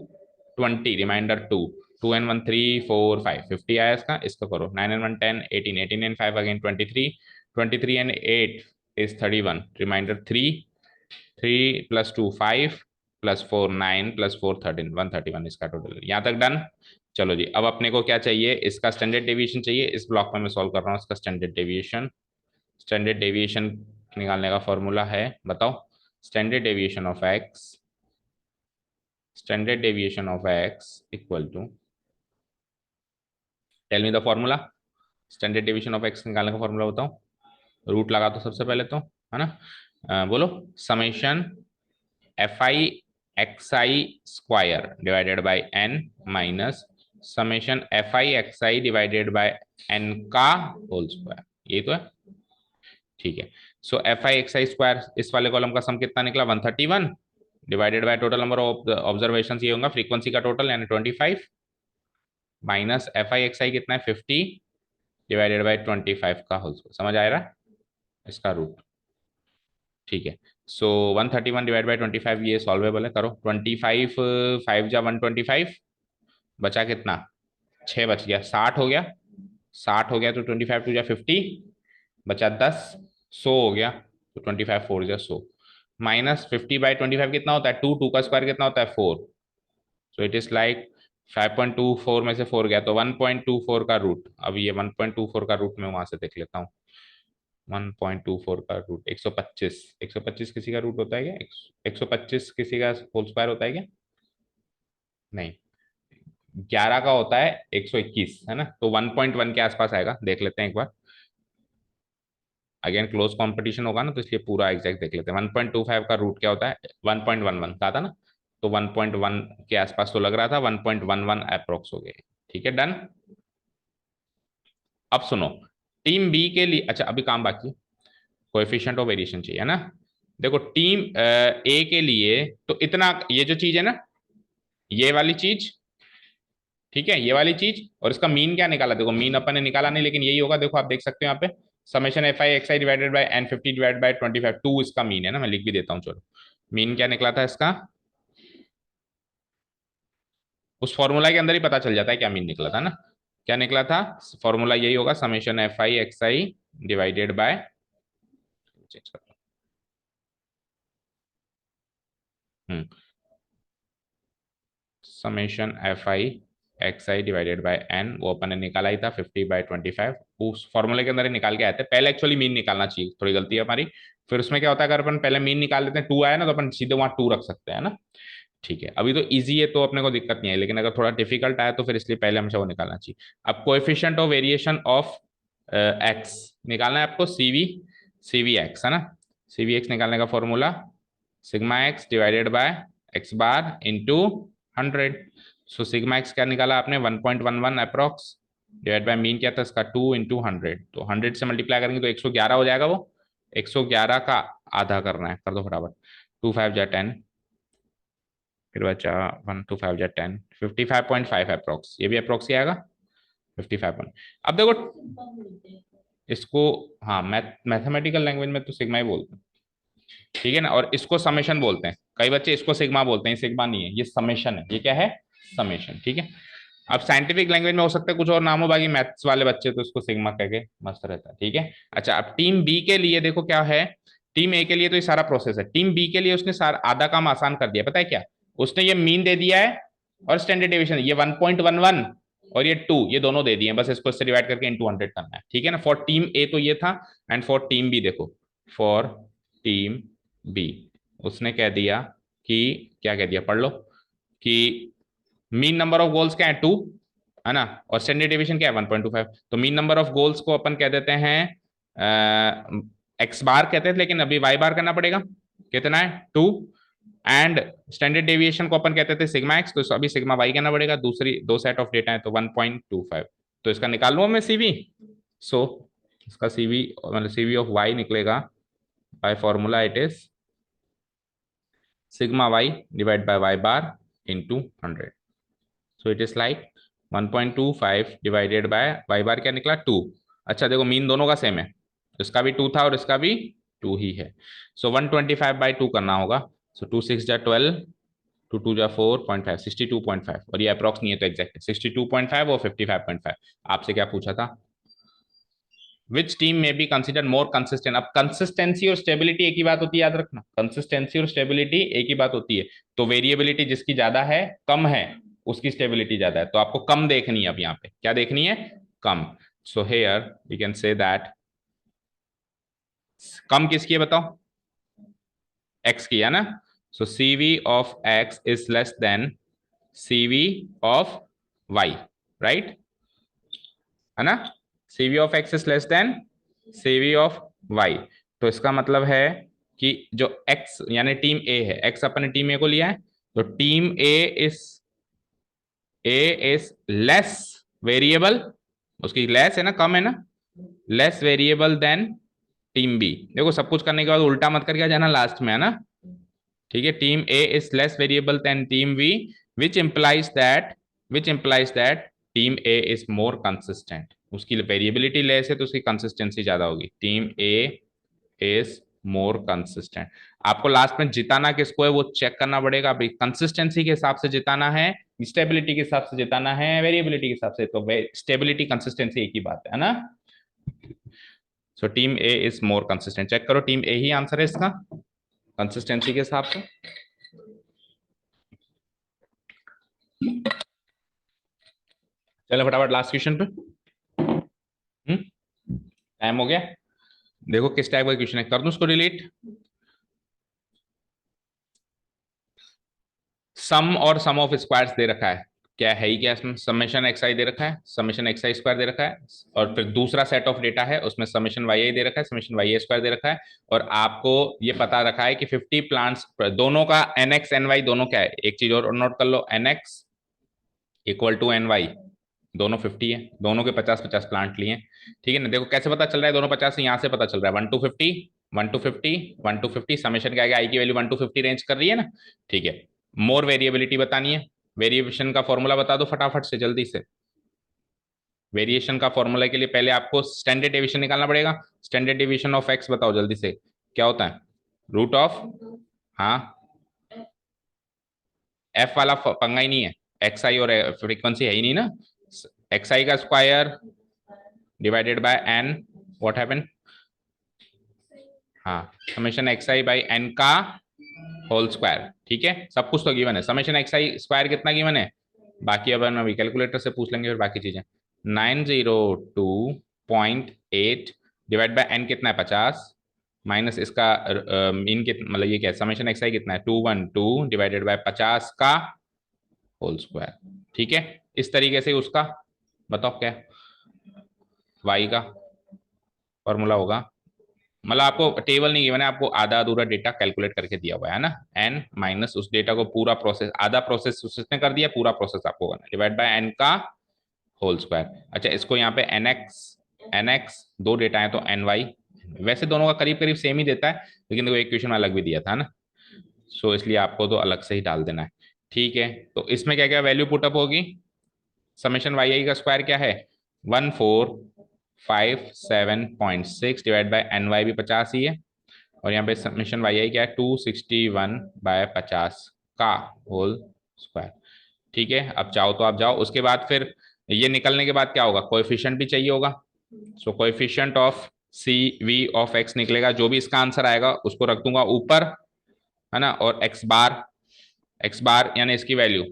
20, रिमाइंडर 2, 2 एंड 1 3 4 5 50 आया इसका। इसको करो, 9 and 1 10, 18, 18 and 5 again 23, 23 and 8 is 31, reminder 3, 3 + 2 5 + 4 9 + 4 13, 131 इसका टोटल। यहाँ तक डन। चलो जी, अब अपने को क्या चाहिए, इसका स्टैंडर्ड डेविएशन चाहिए। इस ब्लॉक में मैं सॉल्व कर रहा हूँ इसका स्टैंडर्ड डेविएशन। स्टैंडर्ड डेविएशन निकालने का फॉर्मूला है, बताओ। Standard deviation of X, standard deviation of X equal to, tell me the formula. Standard deviation of X निकालने का फॉर्मूला बताओ। रूट लगा दो सबसे पहले तो, है ना। बोलो, summation F I X I square divided by N minus summation F I X I divided by N का होल स्क्वायर। ये तो है। ठीक है, so F I X I square, इस वाले कॉलम का सम कितना निकला, 131, divided by total number of observation, ये होगा फ्रीक्वेंसी का टोटल यानी 25, minus F I X I कितना है 50, डिवाइडेड बाय 25 का होल स्क्वायर। समझ आ रहा है इसका रूट? ठीक है। सो 131 डिवाइड बाय 25 ये सॉल्वेबल है। करो 25, 5 जा 125, बचा कितना? 6 बच गया, 60 हो गया। 60 हो गया तो 25 टू जा 50, बचा 10, 100 हो गया तो 25 4 जा 100। माइनस 50/25 कितना होता है? 2, 2 का स्क्वायर कितना होता है? 4। सो इट इज लाइक 5.24 में से 4 गया तो 1.24 का रूट। अब ये 1.24 का रूट मैं वहां से देख लेता हूँ। 1.24 का रूट 125। 125 किसी का रूट होता है क्या? 125 किसी का होल स्क्वायर होता है क्या? नहीं। 11 का होता है 121, है ना? तो 1.1 के आसपास आएगा। देख लेते हैं एक बार। अगेन क्लोज कंपटीशन होगा ना, तो इसलिए पूरा एग्जैक्ट देख लेते हैं। 1.25 का रूट क्या होता है? 1.11 कहा था ना, तो 1.1 के आसपास तो लग रहा था। 1.11 अप्रोक्स हो गए। ठीक है, डन। अब सुनो, टीम बी के लिए, अच्छा अभी काम बाकी, कोएफिशिएंट ऑफ वेरिएशन चाहिए, है ना? देखो टीम ए के लिए तो इतना, ये जो चीज है ना, ये वाली चीज, ठीक है, ये वाली चीज, और इसका मीन क्या निकाला? देखो मीन अपन ने निकाला नहीं, लेकिन यही होगा। देखो आप देख सकते हो यहाँ पे, summation F I X I divided by N 50 divided by 25, 2 इसका मीन है ना। मैं लिख भी देता हूँ, चलो। मीन क्या निकला था इसका? उस फॉर्मूला के अंदर ही पता चल जाता है क्या मीन निकला था ना। क्या निकला था? फॉर्मूला यही होगा, summation F I X I divided by, summation F I X I divided by N, वो अपन ने निकाला ही था 50/25। उस फॉर्मूले के अंदर ही निकाल के आए थे। पहले एक्चुअली मीन निकालना चाहिए, थोड़ी गलती है हमारी। फिर उसमें क्या होता है, अगर अपन पहले मीन निकाल लेते हैं, 2 आया ना, तो अपन सीधे वहां 2 रख सकते हैं ना। ठीक है, अभी तो इजी है तो अपने को दिक्कत नहीं है, लेकिन अगर थोड़ा डिफिकल्ट आया तो फिर इसलिए पहले हमेशा वो निकालना चाहिए। अब coefficient of variation of x निकालना है आपको, सीवी, सीवी एक्स, है ना। सीवी एक्स निकालने का formula sigma X divided by X bar into 100। So sigma x क्या निकाला आपने? 1.11 अप्रोक्स, डिवाइड बाय मीन क्या था इसका? 2 इंटू 100। तो 100 से मल्टीप्लाई करेंगे तो 111 हो जाएगा। वो 111 का आधा करना है, कर दो फटाफट। 2 5 जा 10, फिर बचा 1 2 5 जा 10, 55.5 अप्रोक्स। ये भी अप्रोक्स ही आएगा 55 पॉइंट। अब देखो इसको, हाँ मैथमेटिकल लैंग्वेज में तो सिग्मा ही बोलते हैं, ठीक है ना। और इसको समेशन बोलते हैं। कई बच्चे इसको सिग्मा बोलते हैं, सिग्मा नहीं है, ये समेशन है। ये क्या है? समेशन, ठीक है। अब साइंटिफिक लैंग्वेज में हो सकता है कुछ और नाम हो, बाकी मैथ्स वाले बच्चे तो इसको सिग्मा कह के मस्त रहता है, ठीक है। अच्छा, अब टीम बी के लिए देखो क्या है। टीम ए के लिए तो ये सारा प्रोसेस है। टीम बी के लिए उसने सारा आधा काम आसान कर दिया। पता है क्या? उसने ये मीन दे दिया है और स्टैंडर्ड डेविएशन, ये 1.11 और ये 2, ये दोनों दे दिए। बस इसको इससे डिवाइड करके इंटू 100 करना है, ठीक है ना। फॉर टीम ए तो ये था, एंड फॉर टीम बी देखो, फॉर टीम बी उसने कह दिया कि, क्या कह दिया पढ़ लो, कि मीन नंबर ऑफ गोल्स क्या है? 2, है ना, और स्टैंडर्ड डेविएशन क्या है? 1.25। तो मीन नंबर ऑफ गोल्स को अपन कह देते हैं एक्स बार कहते हैं, लेकिन अभी वाई बार करना पड़ेगा। कितना है? 2। एंड स्टैंडर्ड डेविएशन को अपन कहते थे सिग्मा एक्स, तो अभी सिग्मा वाई करना पड़ेगा। दूसरी दो सेट ऑफ डेटा है तो 1.25। तो इसका निकाल लूँ मैं सीवी। सो इसका सीवी मतलब सीवी ऑफ वाई निकलेगा by formula, it is sigma y divided by y bar into 100. So it is like 1.25 divided by y बार क्या निकला? 2। अच्छा देखो मीन दोनों का सेम है, इसका भी 2 था और इसका भी 2 ही है। सो 125/2 करना होगा। सो 2 6 जा 12, 2 2 जा 4.5, 62.5। और ये अप्रॉक्स नहीं है तो एग्जैक्ट है 62.5 और 55.5। आपसे क्या पूछा था? विच टीम में बी कंसिडर मोर कंसिस्टेंट। अब कंसिस्टेंसी और स्टेबिलिटी एक ही बात होती है, याद रखना। कंसिस्टेंसी और स्टेबिलिटी एक ही बात होती है। तो वेरिएबिलिटी जिसकी ज्यादा है, कम है, उसकी स्टेबिलिटी ज्यादा है। तो आपको कम देखनी है। अब यहाँ पे क्या देखनी है? कम। So here we can say that, कम किसकी है बताओ? एक्स की, है ना। So CV of X is less than CV of Y, right, है ना। CV of X is less than CV of Y. तो इसका मतलब है कि जो एक्स यानी टीम ए है, एक्स अपन ने टीम ए को लिया है, तो team A is less variable, उसकी लेस है ना, कम है ना, less variable than team B. देखो सब कुछ करने के बाद उल्टा मत करके आ जाना लास्ट में, है ना। ठीक है, team A is less variable than team B, which implies that team A is more consistent. उसकी वेरिएबिलिटी लेस है तो उसकी कंसिस्टेंसी ज्यादा होगी। Team A is more consistent. आपको लास्ट में जिताना किसको है वो चेक करना पड़ेगा भाई, कंसिस्टेंसी के हिसाब से जिताना है, स्टेबिलिटी के हिसाब से जिताना है, वेरिएबिलिटी के हिसाब से। तो स्टेबिलिटी कंसिस्टेंसी एक ही बात है ना। So team A is more consistent. Check करो, टीम ए ही आंसर है इसका कंसिस्टेंसी के हिसाब से। चलो फटाफट लास्ट क्वेश्चन पे। टाइम हो गया। देखो किस टाइप का क्वेश्चन है, कर दूं उसको डिलीट। सम और सम ऑफ स्क्वायर्स दे रखा है, क्या है ही क्या इसमें, समेशन एक्स आई दे रखा है, समेशन एक्स आई स्क्वायर दे रखा है, और फिर दूसरा सेट ऑफ डेटा है उसमें समेशन वाई आई दे रखा है, समेशन वाई आई स्क्वायर दे रखा है। और आपको ये पता रखा है कि 50 प्लांट्स दोनों का एन एक्स एन वाई दोनों क्या है। एक चीज और नोट कर लो, N X equal to N Y, दोनों 50 है, दोनों के 50-50 प्लांट लिए। ठीक है ना। देखो कैसे पता चल रहा है दोनों 50 से, यहाँ से पता चल रहा है 1 to 50 1 to 50 1 to 50, समेशन क्या है, आई की वैल्यू 1 to 50 रेंज कर रही है ना। ठीक है, मोर वेरिएबिलिटी बतानी है, वेरिएशन का फॉर्मूला बता दो फटाफट से जल्दी से। वेरिएशन का फॉर्मूला के लिए पहले आपको स्टैंडर्ड डेविएशन निकालना पड़ेगा। स्टैंडर्ड डेविएशन ऑफ एक्स बताओ जल्दी से, क्या होता है, रूट ऑफ, हाँ एफ वाला पंगा ही नहीं है, एक्स आई और फ्रीक्वेंसी है ही नहीं ना। एक्स आई का square divided by N, what happen, हाँ summation X I by N का होल स्क्वायर। ठीक है, सब कुछ तो गिवन है, समेशन एक्स आई स्क्वायर कितना गिवन है, बाकी अब अभी कैलकुलेटर से पूछ लेंगे फिर बाकी चीजें। 902.8 डिवाइड बाय एन कितना है 50, माइनस इसका मीन कितना, मतलब ये क्या है, समेशन एक्स आई कितना है 212 डिवाइडेड बाय 50 का होल स्क्वायर। ठीक है, इस तरीके से उसका बताओ क्या वाई का फॉर्मूला होगा। मतलब आपको टेबल नहीं गिवन है, आपको आधा अधूरा डेटा कैलकुलेट करके दिया हुआ है ना, एन माइनस उस डेटा को पूरा प्रोसेस, आधा प्रोसेस उसने कर दिया, पूरा प्रोसेस आपको करना है, डिवाइड बाय एन का होल स्क्वायर। अच्छा इसको यहाँ पे एन एक्स दो डेटा है तो एन वाई, वैसे दोनों का करीब करीब सेम ही देता है, लेकिन देखो एक क्वेश्चन में अलग भी दिया था ना, सो इसलिए आपको तो अलग से ही डाल देना है। ठीक है, तो इसमें क्या क्या वैल्यू पुटअप होगी, समेशन वाई आई का स्क्वायर क्या है 1457.6 डिवाइड बाय एन वाई भी 50 ही है, और यहाँ पे समेशन वाई आई क्या है 261/50 का होल स्क्वायर। ठीक है, अब चाहो तो आप जाओ, उसके बाद फिर ये निकलने के बाद क्या होगा, कोएफिशिएंट भी चाहिए होगा। So coefficient of C V of X निकलेगा, जो भी इसका आंसर आएगा उसको रख दूंगा ऊपर, है ना, और एक्स बार यानी इसकी वैल्यू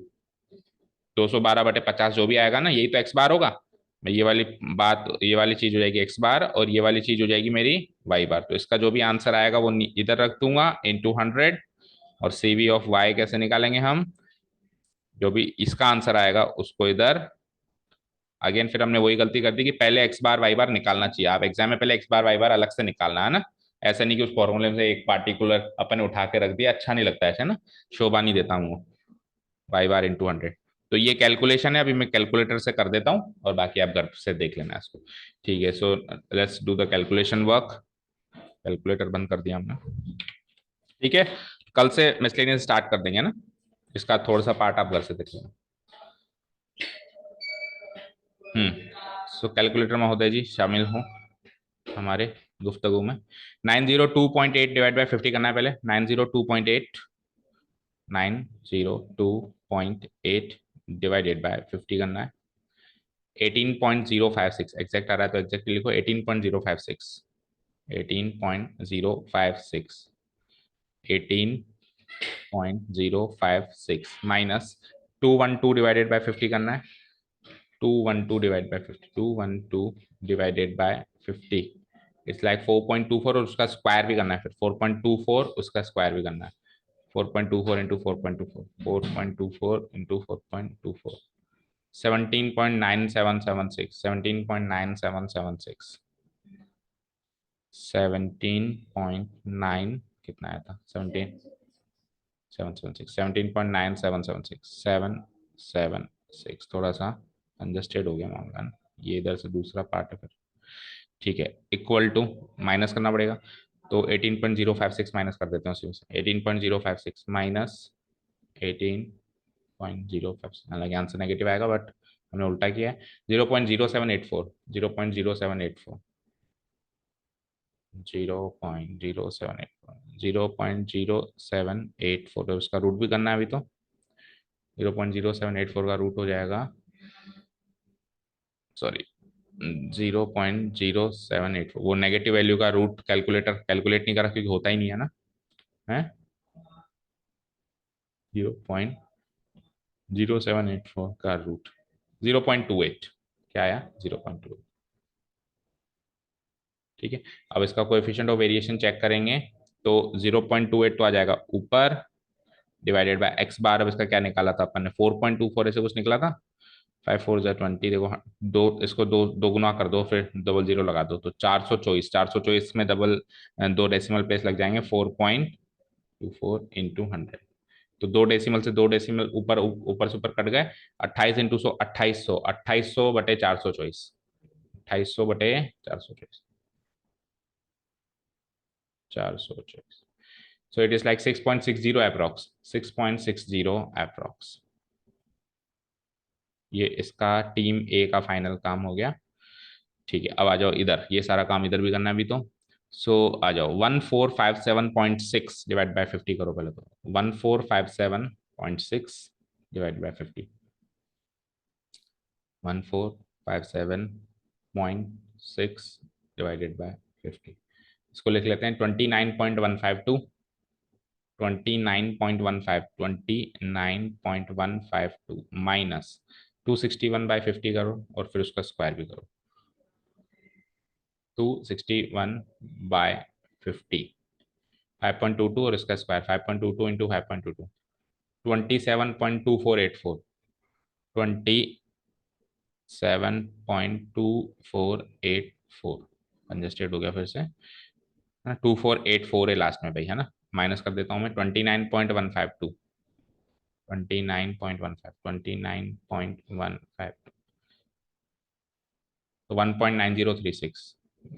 212/50 जो भी आएगा ना, यही तो एक्स बार होगा। ये वाली बात, ये वाली चीज हो जाएगी एक्स बार, और ये वाली चीज हो जाएगी मेरी वाई बार। तो इसका जो भी आंसर आएगा वो इधर रख दूंगा इंटू 100, और सी वी ऑफ वाई कैसे निकालेंगे हम, जो भी इसका आंसर आएगा उसको इधर। अगेन फिर हमने वही गलती कर दी कि पहले एक्स बार वाई बार निकालना चाहिए, आप एग्जाम में पहले एक्स बार वाई बार अलग से निकालना है ना, ऐसा नहीं कि उस फॉर्मूले से एक पार्टिकुलर अपन उठा के रख दिया, अच्छा नहीं लगता ऐसे ना, शोभा नहीं देता हूँ। वाई बार इंटू 100, तो ये कैलकुलेशन है, अभी मैं कैलकुलेटर से कर देता हूँ और बाकी आप घर से देख लेना इसको। ठीक है, so let's do the calculation work. Calculator बंद कर दिया हमने। ठीक है, कल से मिसलेनियस स्टार्ट कर देंगे ना, इसका थोड़ा सा पार्ट आप घर से देख लेना। सो कैलकुलेटर महोदय जी शामिल हो हमारे गुफ्तगू में। 902.8 डिवाइड बाय 50 करना है पहले, 902.8 डिवाइडेड बाय 50 करना है। 18.056 एग्जैक्ट आ रहा है तो एग्जैक्ट लिखो, 18.056 18.056 18.056 माइनस 212 डिवाइडेड बाय 50 करना है, 212 divide by 50, 212 divided by 50 it's like 4.24, और उसका स्क्वायर भी करना है फिर 4.24, उसका स्क्वायर भी करना है 4.24 इंटू 4.24, 4.24 इंटू 4.24, 17.9776, 17.9776, 17.9 कितना आया था, 17.776, 17.9776, 776, थोड़ा सा कंजस्टेड हो गया मामला ना, ये इधर से दूसरा पार्ट है फिर। ठीक है, इक्वल टू माइनस करना पड़ेगा, तो 18.056 माइनस कर देते हैं उसी से, 18.056 माइनस 18.056, हालांकि आंसर नेगेटिव आएगा बट हमने उल्टा किया है। 0.0784, 0.0784, 0.0784, 0.0784, उसका रूट भी करना है अभी तो। 0.0784 का रूट हो जाएगा, सॉरी, 0.0784, वो नेगेटिव वैल्यू का रूट कैलकुलेटर कैलकुलेट नहीं करा क्योंकि होता ही नहीं है ना, है। 0.0784 का रूट 0.28, क्या आया? 0.28। ठीक है, अब इसका कोएफिशिएंट ऑफ वेरिएशन चेक करेंगे तो 0.28 तो आ जाएगा ऊपर, डिवाइडेड बाय एक्स बार। अब इसका क्या निकाला था अपन ने? 4.24 ऐसे कुछ निकला था। 5 4 20, देखो दो, इसको दो दो गुना कर दो, फिर डबल जीरो लगा दो, तो 424, 424 में डबल दो डेसिमल प्लेस लग जाएंगे, 4.24 × 100। तो दो डेसिमल से दो डेसिमल ऊपर ऊपर से ऊपर कट गए। 28 × 100, 2800, 2800 बटे 424, 2800 बटे 424, 424। So it is like 6.60 approx, 6.60 approx। ये इसका टीम ए का फाइनल काम हो गया। ठीक है, अब आ जाओ इधर, ये सारा काम इधर भी करना है अभी तो। सो आ जाओ, 1457.6 डिवाइड बाय 50 करो पहले तो। 1457.6 डिवाइड बाय 50, 1457.6 डिवाइडेड बाय 50। इसको लिख लेते हैं 29.152, 29.152 माइनस 261/50 करो, और फिर उसका स्क्वायर भी करो। 261/50, 5.22, और इसका स्क्वायर 5.22 इंटू 5.22, 27.2484, 27.2484। कंजस्टेड हो गया फिर से, 2484 है लास्ट में भाई, है ना। माइनस कर देता हूँ मैं, 29.152, 29.15, तो 1.9036,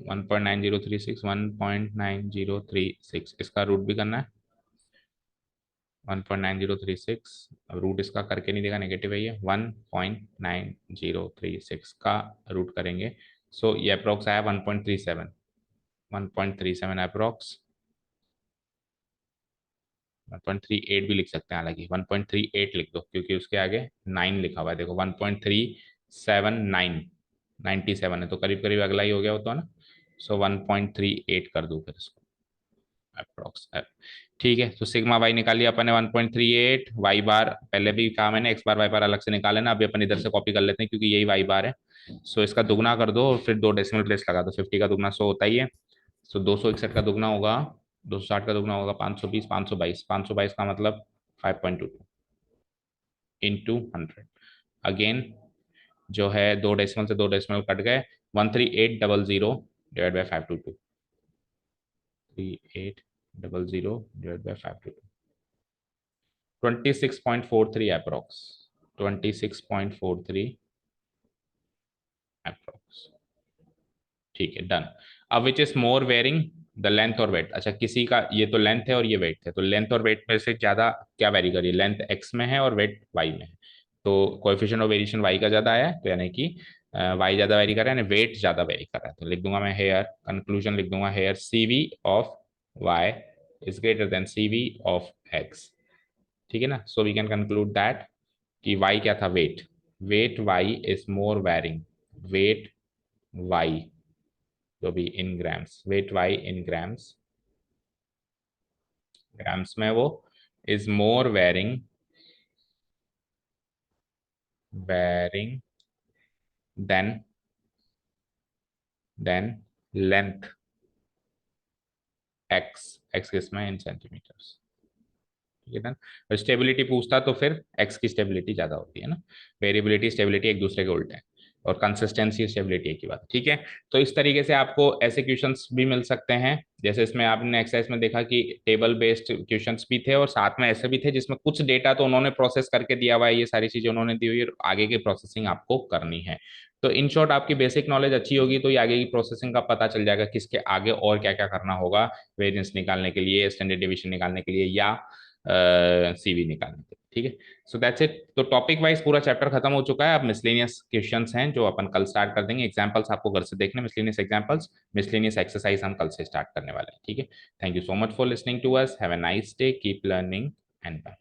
1.9036, 1.9036, इसका रूट भी करना है। 1.9036, अब रूट इसका करके नहीं देगा, नेगेटिव है ये। 1.9036 का रूट करेंगे, सो ये अप्रोक्स आया 1.37, 1.37 अप्रोक्स। 1.38 भी लिख सकते हैं, हालांकि 1.38 लिख दो क्योंकि उसके आगे 9 लिखा हुआ है, देखो 1.379, 97 है, तो करीब करीब अगला ही हो गया वो तो, है ना। सो 1.38 कर दो फिर इसको अप्रोक्स। ठीक है, तो सिग्मा वाई निकाल लिया अपन ने 1.38, वाई बार पहले भी कहा मैंने, एक्स बार वाई बार अलग से निकाले ना, अभी अपन इधर से कॉपी कर लेते हैं क्योंकि यही वाई बार है। सो इसका दुगना कर दो और फिर दो डेसिमल प्लेस लगा दो, 50 का दुगना 100 होता ही है। सो 261 का दुगना होगा, 260 का दुगना होगा 520, 522, 522 का मतलब 5.22 इंटू 100। अगेन जो है दो डेसिमल से दो डेसिमल कट गए, 13800 divide by 522, 3800 divide by 522, 26.43 approx, 26.43 approx. ठीक है, डन। अब which is more varying, the length और वेट। अच्छा, किसी का ये तो लेंथ है और ये वेट है, तो लेंथ और वेट में से ज्यादा क्या वेरी करिए? लेंथ एक्स में है और वेट वाई में है, तो कोएफिशिएंट ऑफ वेरिएशन वाई का ज्यादा आया है, तो यानी कि वाई ज्यादा वेरी कर रहा है, यानी वेट ज्यादा वेरी कर रहा है। तो लिख दूंगा मैं हेयर, कंक्लूजन लिख दूंगा here, CV of Y is greater than CV of X. ठीक है ना। So we can conclude that कि y क्या था? Weight, weight y is more varying, weight y जो भी in grams, weight y in grams, grams में वो is more varying, varying than length x, x किसमें? In centimetres. ठीक है ना। स्टेबिलिटी पूछता तो फिर x की स्टेबिलिटी ज्यादा होती है ना। वेरिएबिलिटी स्टेबिलिटी एक दूसरे के उल्टे हैं, और कंसिस्टेंसी स्टेबिलिटी एक ही बात। ठीक है, तो इस तरीके से आपको ऐसे क्वेश्चंस भी मिल सकते हैं, जैसे इसमें आपने एक्सरसाइज में देखा कि टेबल बेस्ड क्वेश्चंस भी थे और साथ में ऐसे भी थे जिसमें कुछ डेटा तो उन्होंने प्रोसेस करके दिया हुआ है, ये सारी चीजें उन्होंने दी हुई है, आगे की प्रोसेसिंग आपको करनी है। तो इन शॉर्ट आपकी बेसिक नॉलेज अच्छी होगी तो ये आगे की प्रोसेसिंग का पता चल जाएगा किसके आगे और क्या क्या करना होगा, वेरिएंस निकालने के लिए, स्टैंडर्ड डिवीजन निकालने के लिए, या सीवी निकालने के लिए। ठीक है। So that's it. तो टॉपिक वाइज पूरा चैप्टर खत्म हो चुका है। अब मिसलेनियस क्वेश्चंस हैं जो अपन कल स्टार्ट कर देंगे। एग्जांपल्स आपको घर से देखने, मिसलेनियस एग्जांपल्स, मिसलेनियस एक्सरसाइज हम कल से स्टार्ट करने वाले हैं। ठीक है। Thank you so much for listening to us. Have a nice day, keep learning and bye.